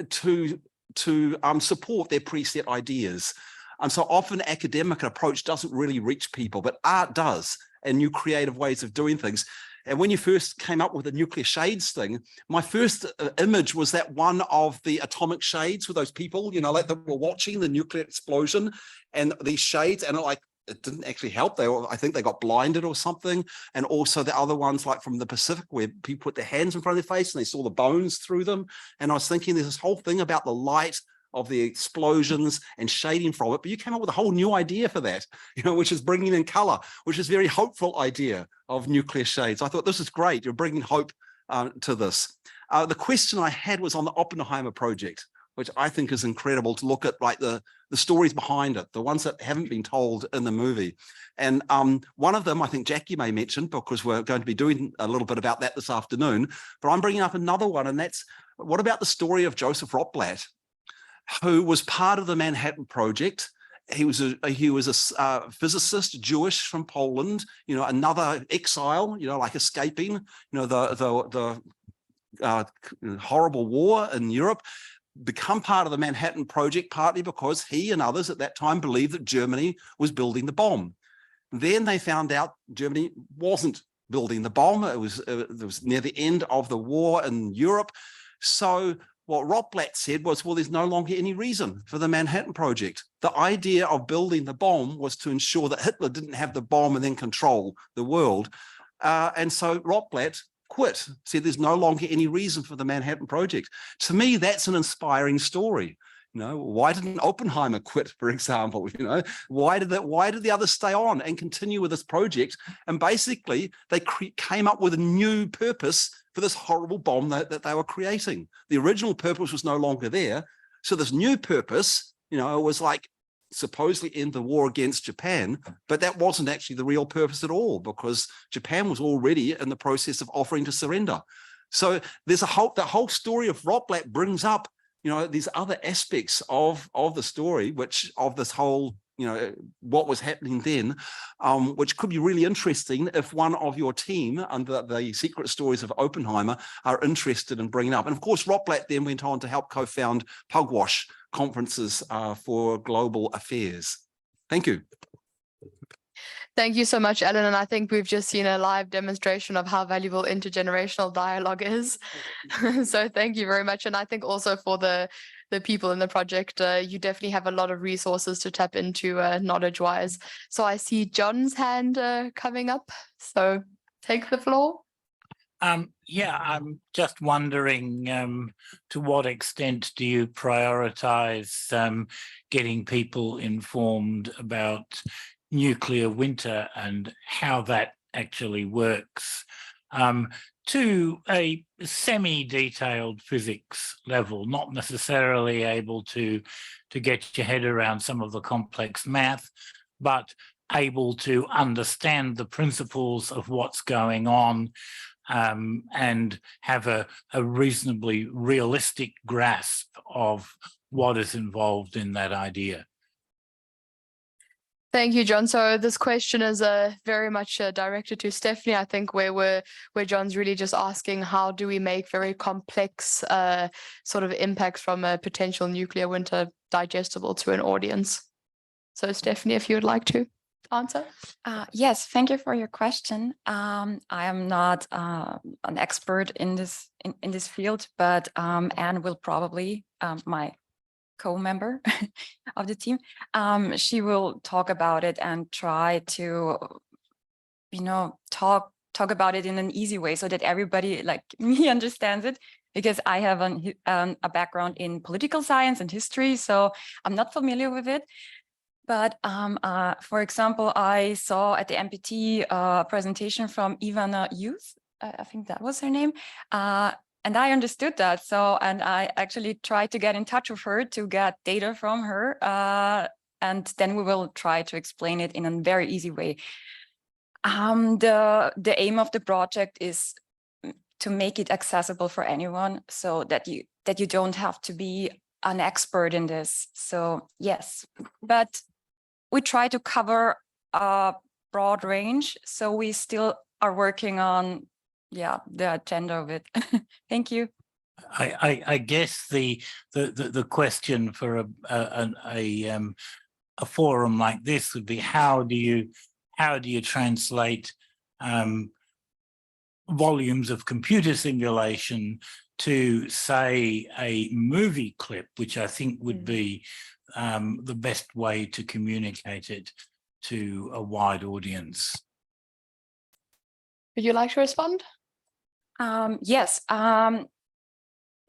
to support their preset ideas. And so often academic approach doesn't really reach people, but art does, and new creative ways of doing things. And when you first came up with the nuclear shades thing, my first image was that one of the atomic shades with those people, like that were watching the nuclear explosion, and these shades, and it didn't actually help. I think they got blinded or something. And also the other ones, like from the Pacific, where people put their hands in front of their face and they saw the bones through them. And I was thinking there's this whole thing about the light of the explosions and shading from it, but you came up with a whole new idea for that, which is bringing in color, which is a very hopeful idea of nuclear shades. I thought this is great. You're bringing hope to this. The question I had was on the Oppenheimer project, which I think is incredible to look at, like the stories behind it, the ones that haven't been told in the movie. And one of them, I think Jackie may mention, because we're going to be doing a little bit about that this afternoon, but I'm bringing up another one, and that's, what about the story of Joseph Rotblat, who was part of the Manhattan Project. He was a physicist, Jewish from Poland, another exile, like escaping, the horrible war in Europe, become part of the Manhattan Project, partly because he and others at that time believed that Germany was building the bomb. Then they found out Germany wasn't building the bomb. It was near the end of the war in Europe. So what Rotblat said was, well, there's no longer any reason for the Manhattan Project. The idea of building the bomb was to ensure that Hitler didn't have the bomb and then control the world. And so Rotblat quit, said there's no longer any reason for the Manhattan Project. To me, that's an inspiring story. Why didn't Oppenheimer quit, for example? Why did the others stay on and continue with this project? And basically, they came up with a new purpose for this horrible bomb that they were creating. The original purpose was no longer there. So this new purpose, was like supposedly end the war against Japan, but that wasn't actually the real purpose at all, because Japan was already in the process of offering to surrender. So there's the whole story of Rotblat brings up, these other aspects of the story, which of this whole, what was happening then, which could be really interesting if one of your team under the secret stories of Oppenheimer are interested in bringing up. And of course, Rotblat then went on to help co-found Pugwash conferences for global affairs. Thank you. Thank you so much, Ellen. And I think we've just seen a live demonstration of how valuable intergenerational dialogue is. So thank you very much. And I think also for the people in the project, you definitely have a lot of resources to tap into knowledge-wise. So I see John's hand coming up. So take the floor. Yeah, I'm just wondering to what extent do you prioritize getting people informed about nuclear winter and how that actually works to a semi-detailed physics level, not necessarily able to get your head around some of the complex math, but able to understand the principles of what's going on and have a reasonably realistic grasp of what is involved in that idea. Thank you, John. So this question is very much directed to Stefanie, I think, where John's really just asking, how do we make very complex sort of impacts from a potential nuclear winter digestible to an audience? So Stefanie, if you would like to answer. Yes, thank you for your question. I am not an expert in this field, but Anne will probably, my co-member of the team, she will talk about it and try to, talk about it in an easy way so that everybody like me understands it, because I have a background in political science and history, so I'm not familiar with it. But for example, I saw at the NPT presentation from Ivana Youth, I think that was her name, And I understood that. So, and I actually tried to get in touch with her to get data from her. And then we will try to explain it in a very easy way. The aim of the project is to make it accessible for anyone, so that you don't have to be an expert in this. So yes, but we try to cover a broad range. So we still are working on, yeah, the agenda of it. Thank you. I guess the question for a forum like this would be, how do you translate volumes of computer simulation to, say, a movie clip, which I think would be the best way to communicate it to a wide audience. Would you like to respond? Yes,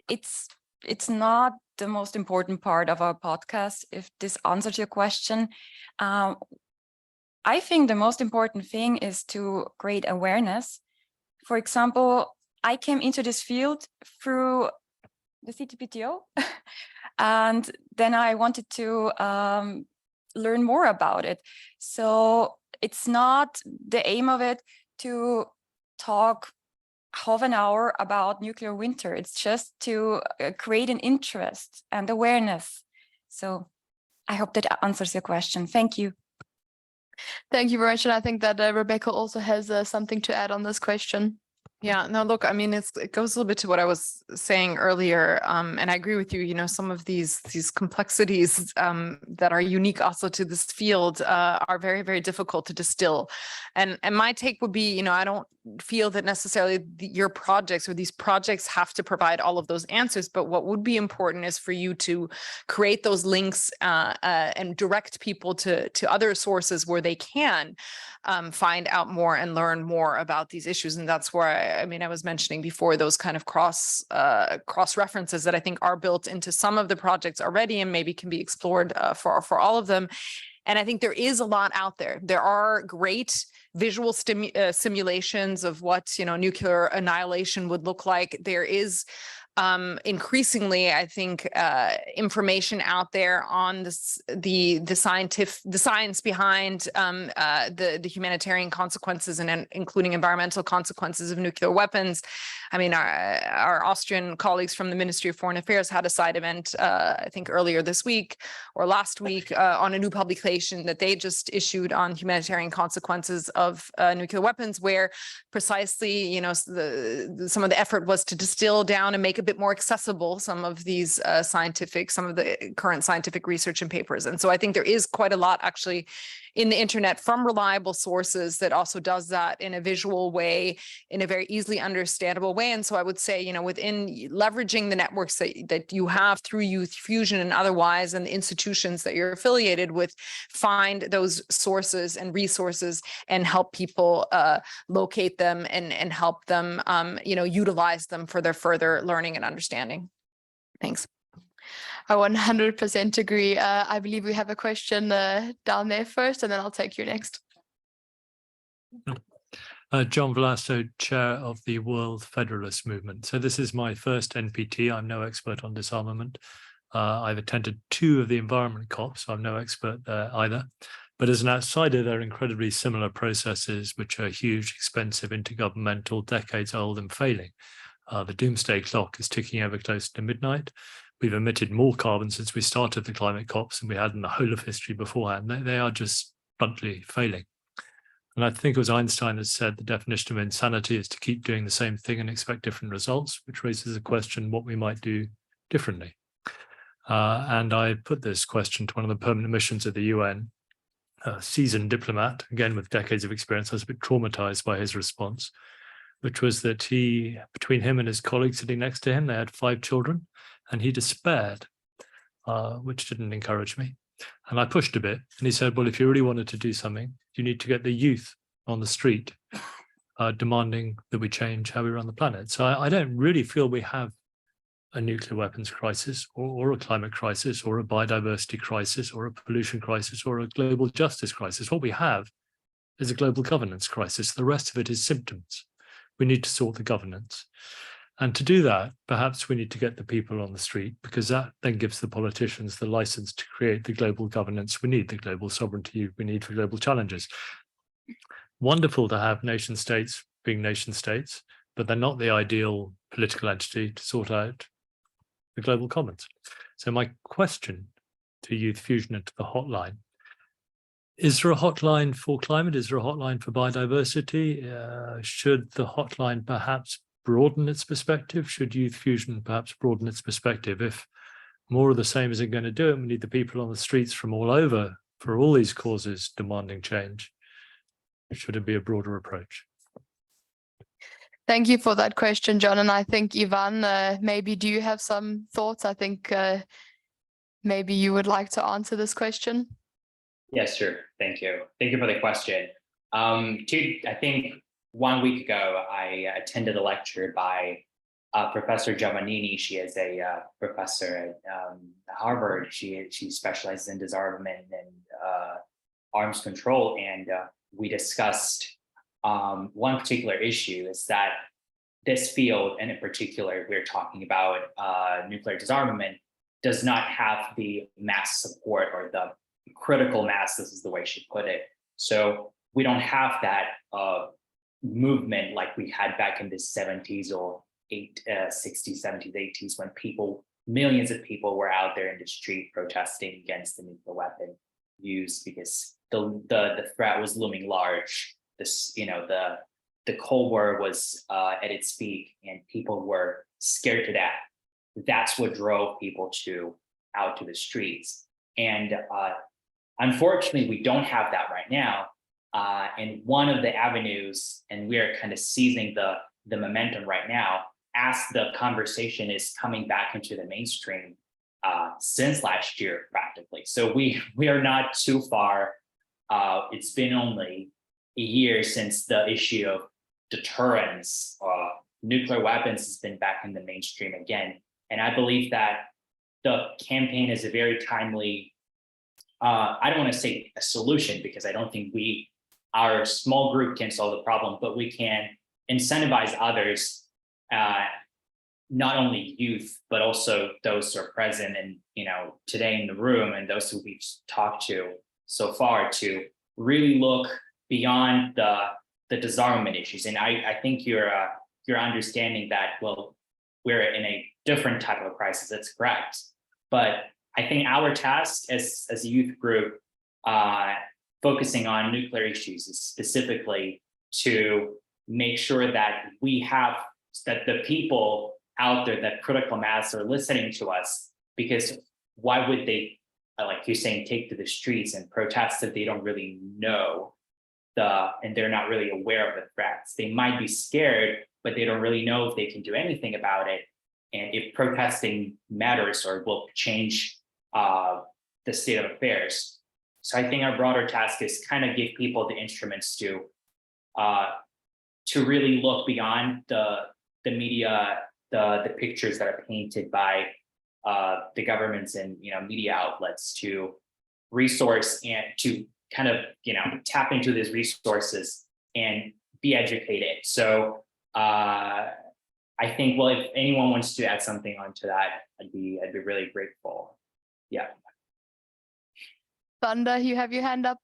it's not the most important part of our podcast, if this answers your question. I think the most important thing is to create awareness. For example, I came into this field through the CTPTO, and then I wanted to learn more about it. So it's not the aim of it to talk half an hour about nuclear winter. It's just to create an interest and awareness. So I hope that answers your question. Thank you. Thank you very much. And I think that Rebecca also has something to add on this question. Yeah, no, look, I mean, it goes a little bit to what I was saying earlier, and I agree with you. You know, some of these complexities that are unique also to this field are very, very difficult to distill. And my take would be, you know, I don't feel that necessarily your projects or these projects have to provide all of those answers, but what would be important is for you to create those links and direct people to other sources where they can find out more and learn more about these issues. And that's where I mean, I was mentioning before those kind of cross references that I think are built into some of the projects already and maybe can be explored for all of them. And I think there is a lot out there. There are great visual simulations of what, you know, nuclear annihilation would look like. There is increasingly, I think, information out there on this, the science behind the humanitarian consequences and including environmental consequences of nuclear weapons. I mean, our Austrian colleagues from the Ministry of Foreign Affairs had a side event, I think earlier this week or last week, on a new publication that they just issued on humanitarian consequences of nuclear weapons, where precisely, you know, some of the effort was to distill down and make a bit more accessible some of these some of the current scientific research and papers. And so I think there is quite a lot actually in the internet from reliable sources that also does that in a visual way, in a very easily understandable way. And so I would say, you know, within leveraging the networks that you have through Youth Fusion and otherwise, and the institutions that you're affiliated with, find those sources and resources and help people locate them and help them, you know, utilize them for their further learning and understanding. Thanks. I 100% agree. I believe we have a question down there first, and then I'll take you next. John Vlasto, Chair of the World Federalist Movement. So this is my first NPT. I'm no expert on disarmament. I've attended 2 of the environment COPs, so I'm no expert there either. But as an outsider, they're incredibly similar processes, which are huge, expensive, intergovernmental, decades old and failing. The doomsday clock is ticking ever closer to midnight. We've emitted more carbon since we started the climate COPs than we had in the whole of history beforehand. They are just bluntly failing. And I think it was Einstein that said the definition of insanity is to keep doing the same thing and expect different results, which raises the question what we might do differently. And I put this question to one of the permanent missions of the UN, a seasoned diplomat, again with decades of experience. I was a bit traumatized by his response, which was that between him and his colleague sitting next to him, they had 5 children, and he despaired, which didn't encourage me. And I pushed a bit, and he said, well, if you really wanted to do something, you need to get the youth on the street demanding that we change how we run the planet. So I don't really feel we have a nuclear weapons crisis or a climate crisis or a biodiversity crisis or a pollution crisis or a global justice crisis. What we have is a global governance crisis. The rest of it is symptoms. We need to sort the governance. And to do that, perhaps we need to get the people on the street, because that then gives the politicians the license to create the global governance we need, the global sovereignty we need for global challenges. Wonderful to have nation states being nation states, but they're not the ideal political entity to sort out the global commons. So my question to Youth Fusion and to the hotline, is there a hotline for climate? Is there a hotline for biodiversity? Should the hotline perhaps broaden its perspective? Should Youth Fusion perhaps broaden its perspective? If more of the same isn't going to do it, we need the people on the streets from all over for all these causes demanding change. Should it be a broader approach? Thank you for that question, John. And I think, Ivan, maybe do you have some thoughts? I think maybe you would like to answer this question. Yes, sure. Thank you. Thank you for the question. I think 1 week ago, I attended a lecture by Professor Giovannini. She is a professor at Harvard. She specializes in disarmament and arms control. And we discussed one particular issue is that this field, and in particular, we're talking about nuclear disarmament, does not have the mass support or the critical mass, this is the way she put it. So we don't have that movement like we had back in the 70s or 60s, 70s, 80s, when millions of people were out there in the street protesting against the nuclear weapon use, because the threat was looming large. The Cold War was at its peak, and people were scared to death. That's what drove people out to the streets. And unfortunately, we don't have that right now. And one of the avenues, and we are kind of seizing the momentum right now, as the conversation is coming back into the mainstream since last year, practically. So we are not too far. It's been only a year since the issue of deterrence, nuclear weapons has been back in the mainstream again. And I believe that the campaign is a very timely, I don't want to say a solution, because I don't think our small group can solve the problem, but we can incentivize others, not only youth, but also those who are present and, today in the room, and those who we've talked to so far, to really look beyond the disarmament issues. And I think you're understanding that, well, we're in a different type of crisis. That's correct. But I think our task as a youth group, focusing on nuclear issues, is specifically to make sure that that the people out there, that critical mass, are listening to us. Because why would they, like you're saying, take to the streets and protest if they don't really know and they're not really aware of the threats? They might be scared, but they don't really know if they can do anything about it, and if protesting matters or will change the state of affairs. So I think our broader task is kind of give people the instruments to really look beyond the media, the pictures that are painted by the governments and media outlets, to resource and to kind of tap into these resources and be educated. So I think, well, if anyone wants to add something onto that, I'd be really grateful. Yeah. Vanda, you have your hand up.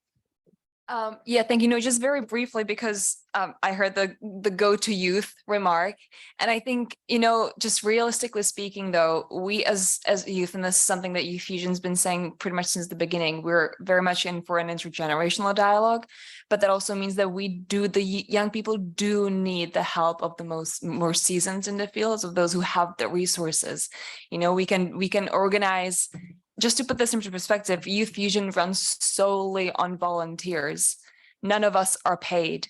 Yeah, thank you. Just very briefly, because I heard the go to youth remark. And I think, just realistically speaking, though, we as youth, and this is something that Youth Fusion's been saying pretty much since the beginning, we're very much in for an intergenerational dialogue. But that also means that the young people do need the help of the more seasoned in the fields, of those who have the resources. We can organize. Just to put this into perspective, Youth Fusion runs solely on volunteers. None of us are paid.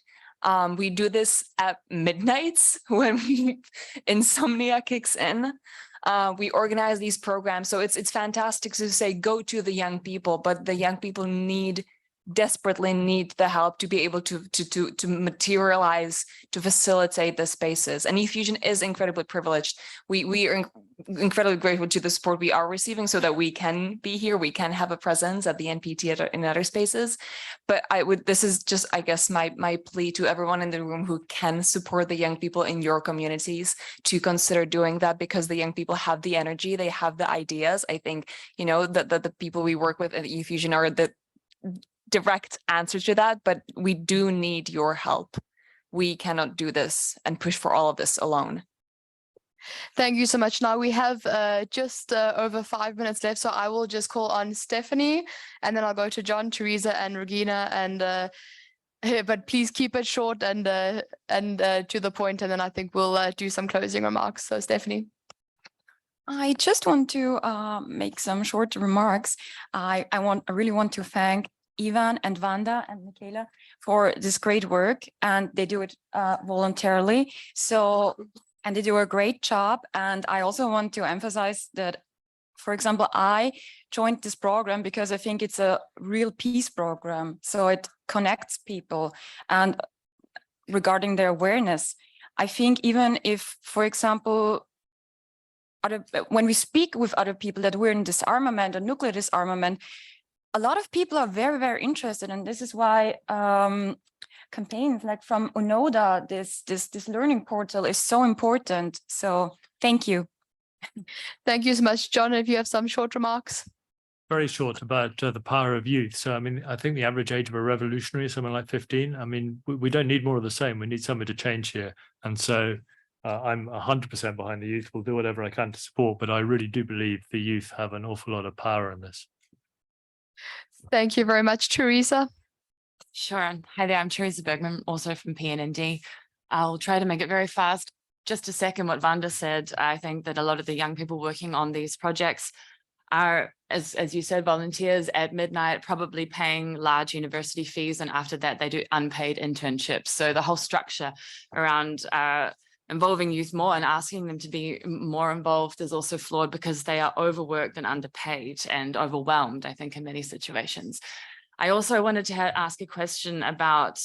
We do this at midnights when insomnia kicks in. We organize these programs. So it's fantastic to say, go to the young people, but the young people need desperately need the help to be able to materialize, to facilitate the spaces. And Youth Fusion is incredibly privileged. We are incredibly grateful to the support we are receiving so that we can be here, we can have a presence at the NPT in other spaces. But this is just, I guess, my plea to everyone in the room who can support the young people in your communities to consider doing that, because the young people have the energy, they have the ideas. I think, you know, the people we work with at Youth Fusion are the direct answer to that, but we do need your help. We cannot do this and push for all of this alone. Thank you so much. Now we have just over 5 minutes left, so I will just call on Stefanie, and then I'll go to John, Teresa, and Regina, and but please keep it short and to the point, and then I think we'll do some closing remarks. So Stefanie. I just want to make some short remarks. I really want to thank Ivan and Wanda and Michaela for this great work, and they do it voluntarily. And they do a great job. And I also want to emphasize that, for example, I joined this program because I think it's a real peace program. So it connects people. And regarding their awareness, I think even if, for example, when we speak with other people that we're in disarmament or nuclear disarmament, a lot of people are very, very interested. And this is why campaigns like from UNODA, this learning portal is so important. So thank you. Thank you so much. John, if you have some short remarks. Very short about the power of youth. So, I mean, I think the average age of a revolutionary is something like 15. I mean, we don't need more of the same. We need something to change here. And so I'm 100% behind the youth. We'll do whatever I can to support, but I really do believe the youth have an awful lot of power in this. Thank you very much, Teresa. Sure. Hi there, I'm Teresa Bergman, also from PNND. I'll try to make it very fast. Just to second what Wanda said, I think that a lot of the young people working on these projects are, as you said, volunteers at midnight, probably paying large university fees, and after that they do unpaid internships. So the whole structure around involving youth more and asking them to be more involved is also flawed, because they are overworked and underpaid and overwhelmed, I think, in many situations. I also wanted to ask a question about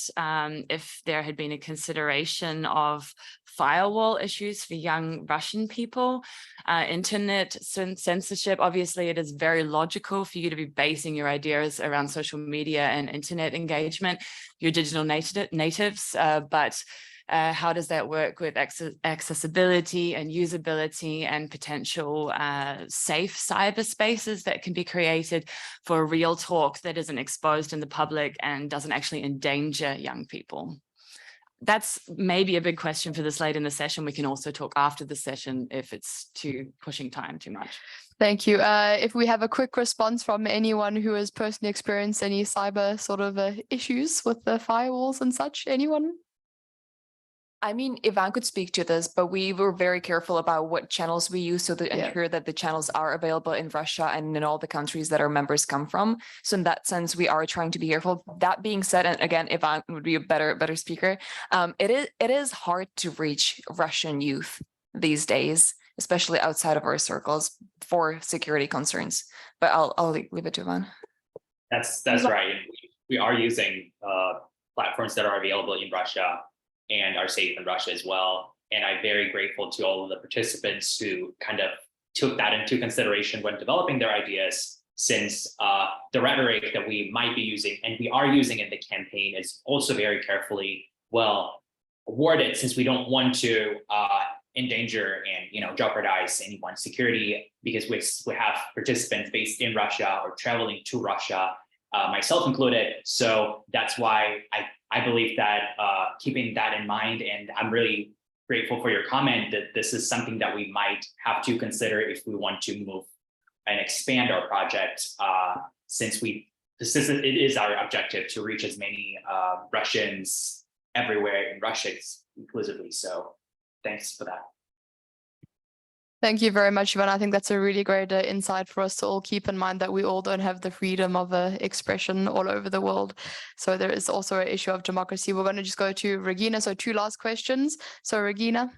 if there had been a consideration of firewall issues for young Russian people, internet censorship. Obviously, it is very logical for you to be basing your ideas around social media and internet engagement, your digital natives, but how does that work with accessibility and usability and potential safe cyberspaces that can be created for real talk that isn't exposed in the public and doesn't actually endanger young people? That's maybe a big question for this late in the session. We can also talk after the session if it's pushing time too much. Thank you. If we have a quick response from anyone who has personally experienced any cyber sort of issues with the firewalls and such, anyone? I mean, Ivan could speak to this, but we were very careful about what channels we use so to ensure that the channels are available in Russia and in all the countries that our members come from. So in that sense, we are trying to be careful. That being said, and again, Ivan would be a better speaker. It is hard to reach Russian youth these days, especially outside of our circles, for security concerns. But I'll leave it to Ivan. That's right. We are using platforms that are available in Russia and are safe in Russia as well. And I'm very grateful to all of the participants who kind of took that into consideration when developing their ideas, since the rhetoric that we might be using and we are using in the campaign is also very carefully well worded, since we don't want to endanger and jeopardize anyone's security, because we have participants based in Russia or traveling to Russia, myself included. So that's why I believe that keeping that in mind, and I'm really grateful for your comment that this is something that we might have to consider if we want to move and expand our project, since it is our objective to reach as many Russians everywhere in Russia inclusively. So thanks for that. Thank you very much, Ivan. I think that's a really great insight for us to all keep in mind, that we all don't have the freedom of expression all over the world. So there is also an issue of democracy. We're going to just go to Regina. So 2 last questions. So Regina.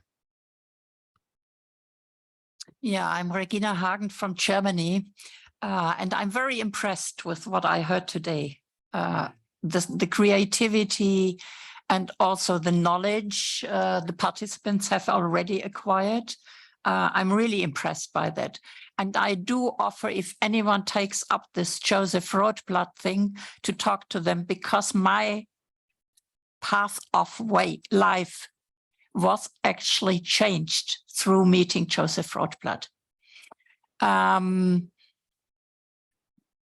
Yeah, I'm Regina Hagen from Germany, and I'm very impressed with what I heard today. the creativity and also the knowledge the participants have already acquired. I'm really impressed by that. And I do offer, if anyone takes up this Joseph Rothblatt thing, to talk to them, because my path of life was actually changed through meeting Joseph Rothblatt.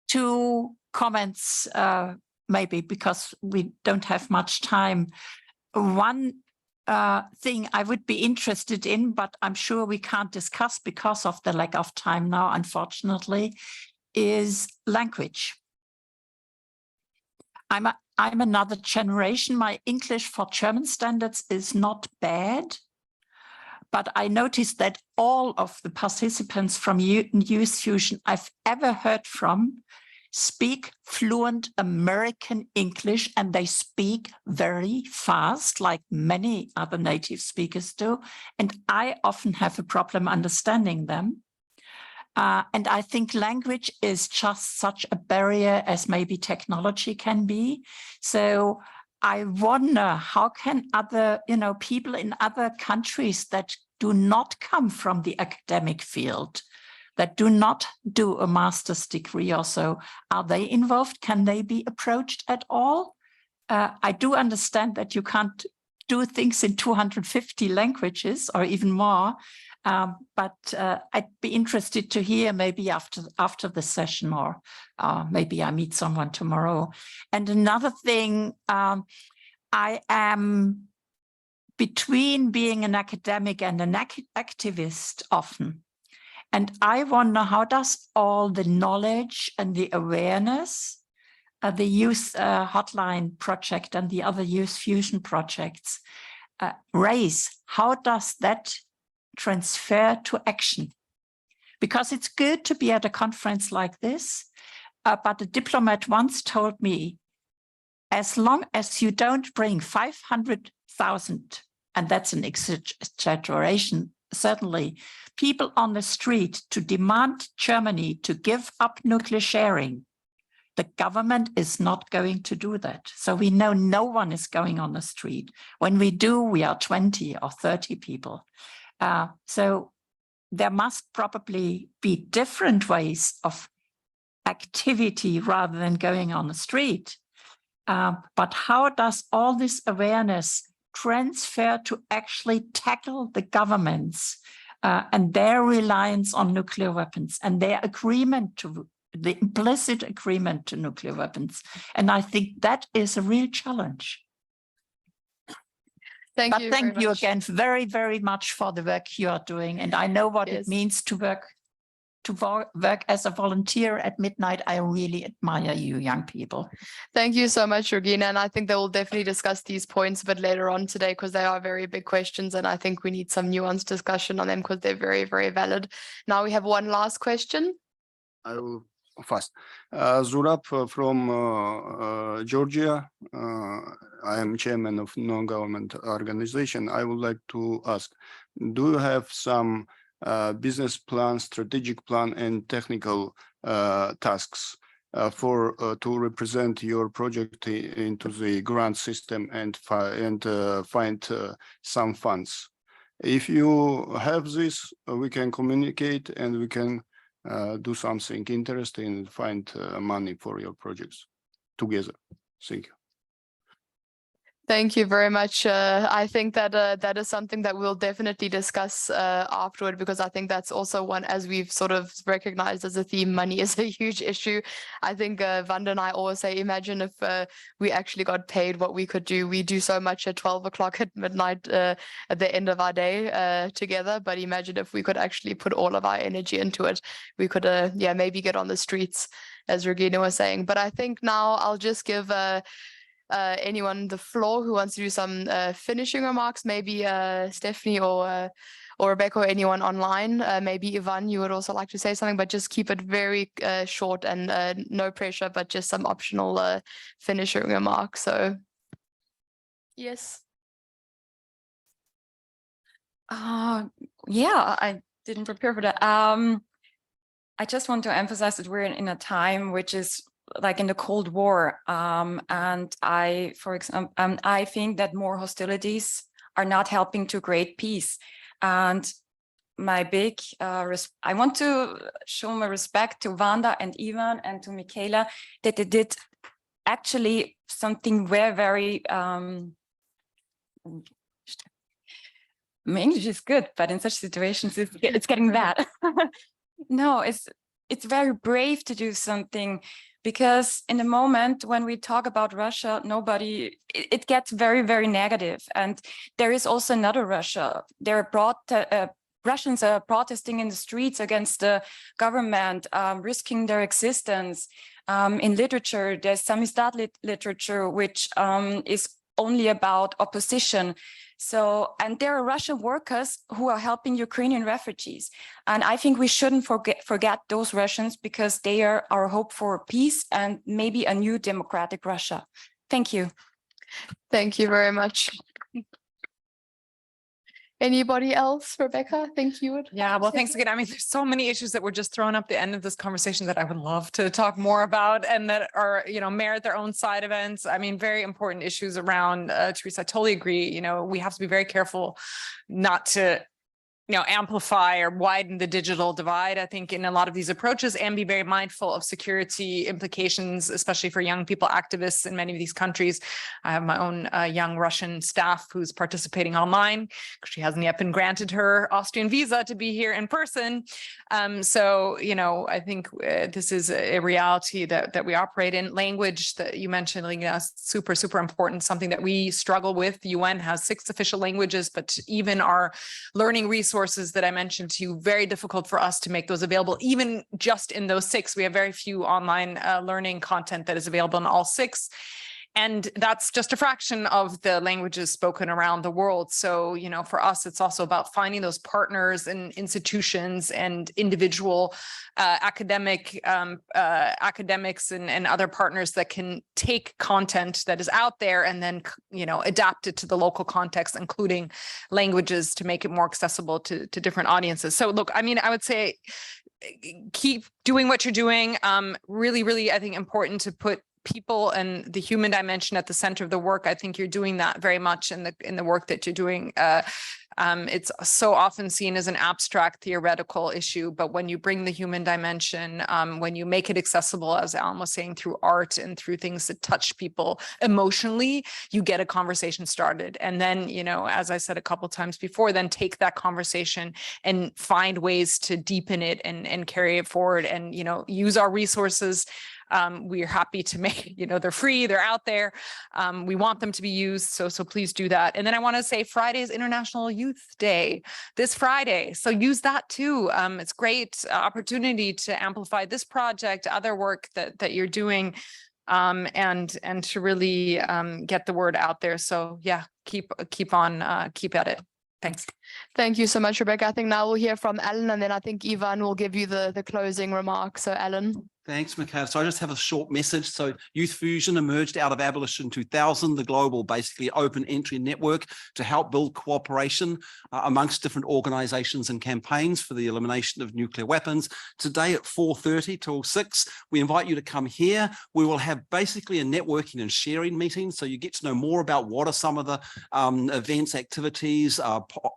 2 comments, maybe, because we don't have much time. One thing I would be interested in, but I'm sure we can't discuss because of the lack of time now, unfortunately, is language. I'm another generation. My English for German standards is not bad, but I noticed that all of the participants from Youth Fusion I've ever heard from speak fluent American English, and they speak very fast, like many other native speakers do. And I often have a problem understanding them. And I think language is just such a barrier as maybe technology can be. So I wonder, how can other, people in other countries that do not come from the academic field, that do not do a master's degree or so, are they involved? Can they be approached at all? I do understand that you can't do things in 250 languages or even more, but I'd be interested to hear maybe after the session, or maybe I meet someone tomorrow. And another thing, I am between being an academic and an activist often. And I wonder, how does all the knowledge and the awareness, the Youth Hotline project and the other Youth Fusion projects raise, how does that transfer to action? Because it's good to be at a conference like this, but a diplomat once told me, as long as you don't bring 500,000, and that's an exaggeration, certainly, people on the street to demand Germany to give up nuclear sharing, the government is not going to do that. So we know no one is going on the street. When we do, we are 20 or 30 people. So there must probably be different ways of activity rather than going on the street. But how does all this awareness transfer to actually tackle the governments and their reliance on nuclear weapons and their agreement to the implicit agreement to nuclear weapons? And I think that is a real challenge. Thank you. Thank you again very, very much for the work you are doing. And I know what it means to work as a volunteer at midnight. I really admire you, young people. Thank you so much, Regina. And I think they will definitely discuss these points a bit later on today, because they are very big questions. And I think we need some nuanced discussion on them because they're very, very valid. Now we have one last question. I will fast. Zurab from Georgia. I am chairman of non-government organization. I would like to ask, do you have some business plan, strategic plan, and technical tasks to represent your project into the grant system and find some funds? If you have this, we can communicate and we can do something interesting and find money for your projects together. Thank you. Thank you very much. I think that that is something that we'll definitely discuss afterward, because I think that's also one, as we've sort of recognized as a theme, money is a huge issue. I think Vanda and I always say, imagine if we actually got paid what we could do. We do so much at 12 o'clock at midnight at the end of our day together, but imagine if we could actually put all of our energy into it. We could, maybe get on the streets, as Regina was saying. But I think now I'll just give anyone the floor who wants to do some finishing remarks, maybe Stefanie or Rebecca, or anyone online. Maybe Ivan, you would also like to say something, but just keep it very short and no pressure, but just some optional finishing remarks. So yes. I didn't prepare for that. I just want to emphasize that we're in a time which is like in the Cold War. And for example, I think that more hostilities are not helping to create peace. And my big, I want to show my respect to Wanda and Ivan and to Michaela that they did actually something very, my English is good, but in such situations, it's getting bad. No, it's very brave to do something, because in the moment when we talk about Russia, it gets very negative. And there is also another Russia. Russians are protesting in the streets against the government, risking their existence. In literature, there's samizdat literature, which is only about opposition. So, and there are Russian workers who are helping Ukrainian refugees. And I think we shouldn't forget those Russians, because they are our hope for peace and maybe a new democratic Russia. Thank you. Thank you very much. Anybody else, Rebecca? Think you would? Yeah, well, thanks again. I mean, there's so many issues that were just thrown up at the end of this conversation that I would love to talk more about, and that are, merit their own side events. I mean, very important issues around, Teresa, I totally agree. We have to be very careful not to amplify or widen the digital divide, I think, in a lot of these approaches, and be very mindful of security implications, especially for young people, activists in many of these countries. I have my own young Russian staff who's participating online because she hasn't yet been granted her Austrian visa to be here in person. So, I think this is a reality that we operate in. Language that you mentioned, Lina, super important, something that we struggle with. The UN has 6 official languages, but even our learning resources that I mentioned to you, very difficult for us to make those available. Even just in those 6, we have very few online learning content that is available in all 6. And that's just a fraction of the languages spoken around the world. So, for us, it's also about finding those partners and institutions and individual academics and other partners that can take content that is out there and then, adapt it to the local context, including languages, to make it more accessible to different audiences. So look, I mean, I would say keep doing what you're doing. Really, I think important to put people and the human dimension at the center of the work. I think you're doing that very much in the work that you're doing. It's so often seen as an abstract theoretical issue, but when you bring the human dimension, when you make it accessible, as Alan was saying, through art and through things that touch people emotionally, you get a conversation started. And then, as I said a couple of times before, then take that conversation and find ways to deepen it and carry it forward, and, use our resources. We're happy to make, they're free, they're out there. We want them to be used. So please do that. And then I want to say Friday is International Youth Day this Friday. So use that too. It's great opportunity to amplify this project, other work that you're doing, and to really get the word out there. So yeah, keep at it. Thanks. Thank you so much, Rebecca. I think now we'll hear from Alan, and then I think Ivan will give you the closing remarks. So Alan. Thanks, Michaela. So I just have a short message. So Youth Fusion emerged out of Abolition 2000, the global basically open entry network to help build cooperation amongst different organizations and campaigns for the elimination of nuclear weapons. Today at 4:30 till 6, we invite you to come here. We will have basically a networking and sharing meeting, so you get to know more about what are some of the events, activities,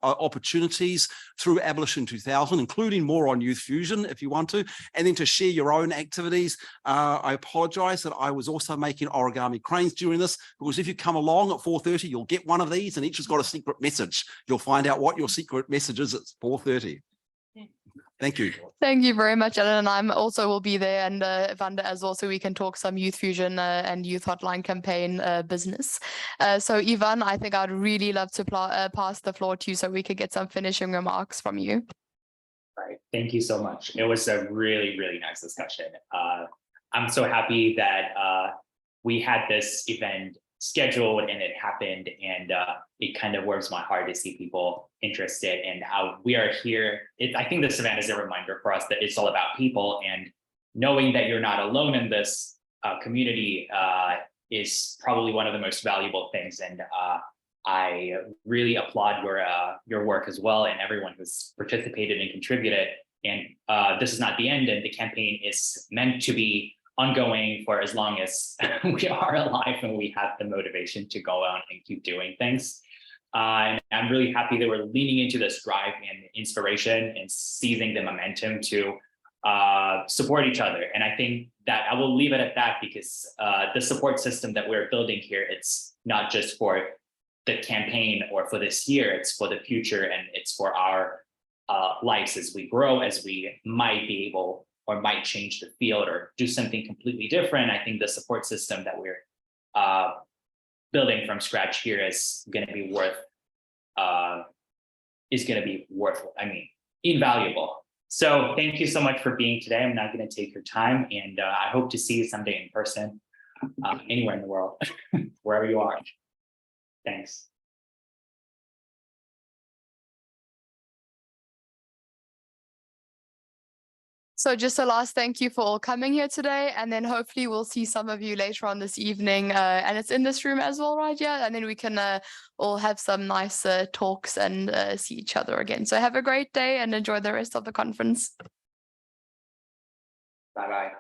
opportunities through Abolition 2000, including more on Youth Fusion if you want to, and then to share your own activities. I apologize that I was also making origami cranes during this, because if you come along at 4:30, you'll get one of these, and each has got a secret message. You'll find out what your secret message is at 4:30. Thank you. Thank you very much, Ellen. And I also will be there, and Wanda as well, so we can talk some Youth Fusion and Youth Hotline Campaign business. So Ivan, I think I'd really love to pass the floor to you so we could get some finishing remarks from you. Right. Thank you so much. It was a really, really nice discussion. I'm so happy that we had this event scheduled and it happened, and it kind of warms my heart to see people interested and how we are here. I think this event is a reminder for us that it's all about people, and knowing that you're not alone in this community is probably one of the most valuable things. And I really applaud your work as well, and everyone who's participated and contributed. And this is not the end, and the campaign is meant to be ongoing for as long as we are alive and we have the motivation to go on and keep doing things. And I'm really happy that we're leaning into this drive and inspiration and seizing the momentum to support each other. And I think that I will leave it at that, because the support system that we're building here, it's not just for the campaign or for this year, it's for the future, and it's for our lives as we grow, as we might be able or might change the field or do something completely different. I think the support system that we're building from scratch here is going to be invaluable. So thank you so much for being today. I'm not going to take your time, and I hope to see you someday in person, anywhere in the world, wherever you are. Thanks. So just a last thank you for all coming here today, and then hopefully we'll see some of you later on this evening, and it's in this room as well, right? Yeah, and then we can all have some nice talks and see each other again. So have a great day and enjoy the rest of the conference. Bye-bye.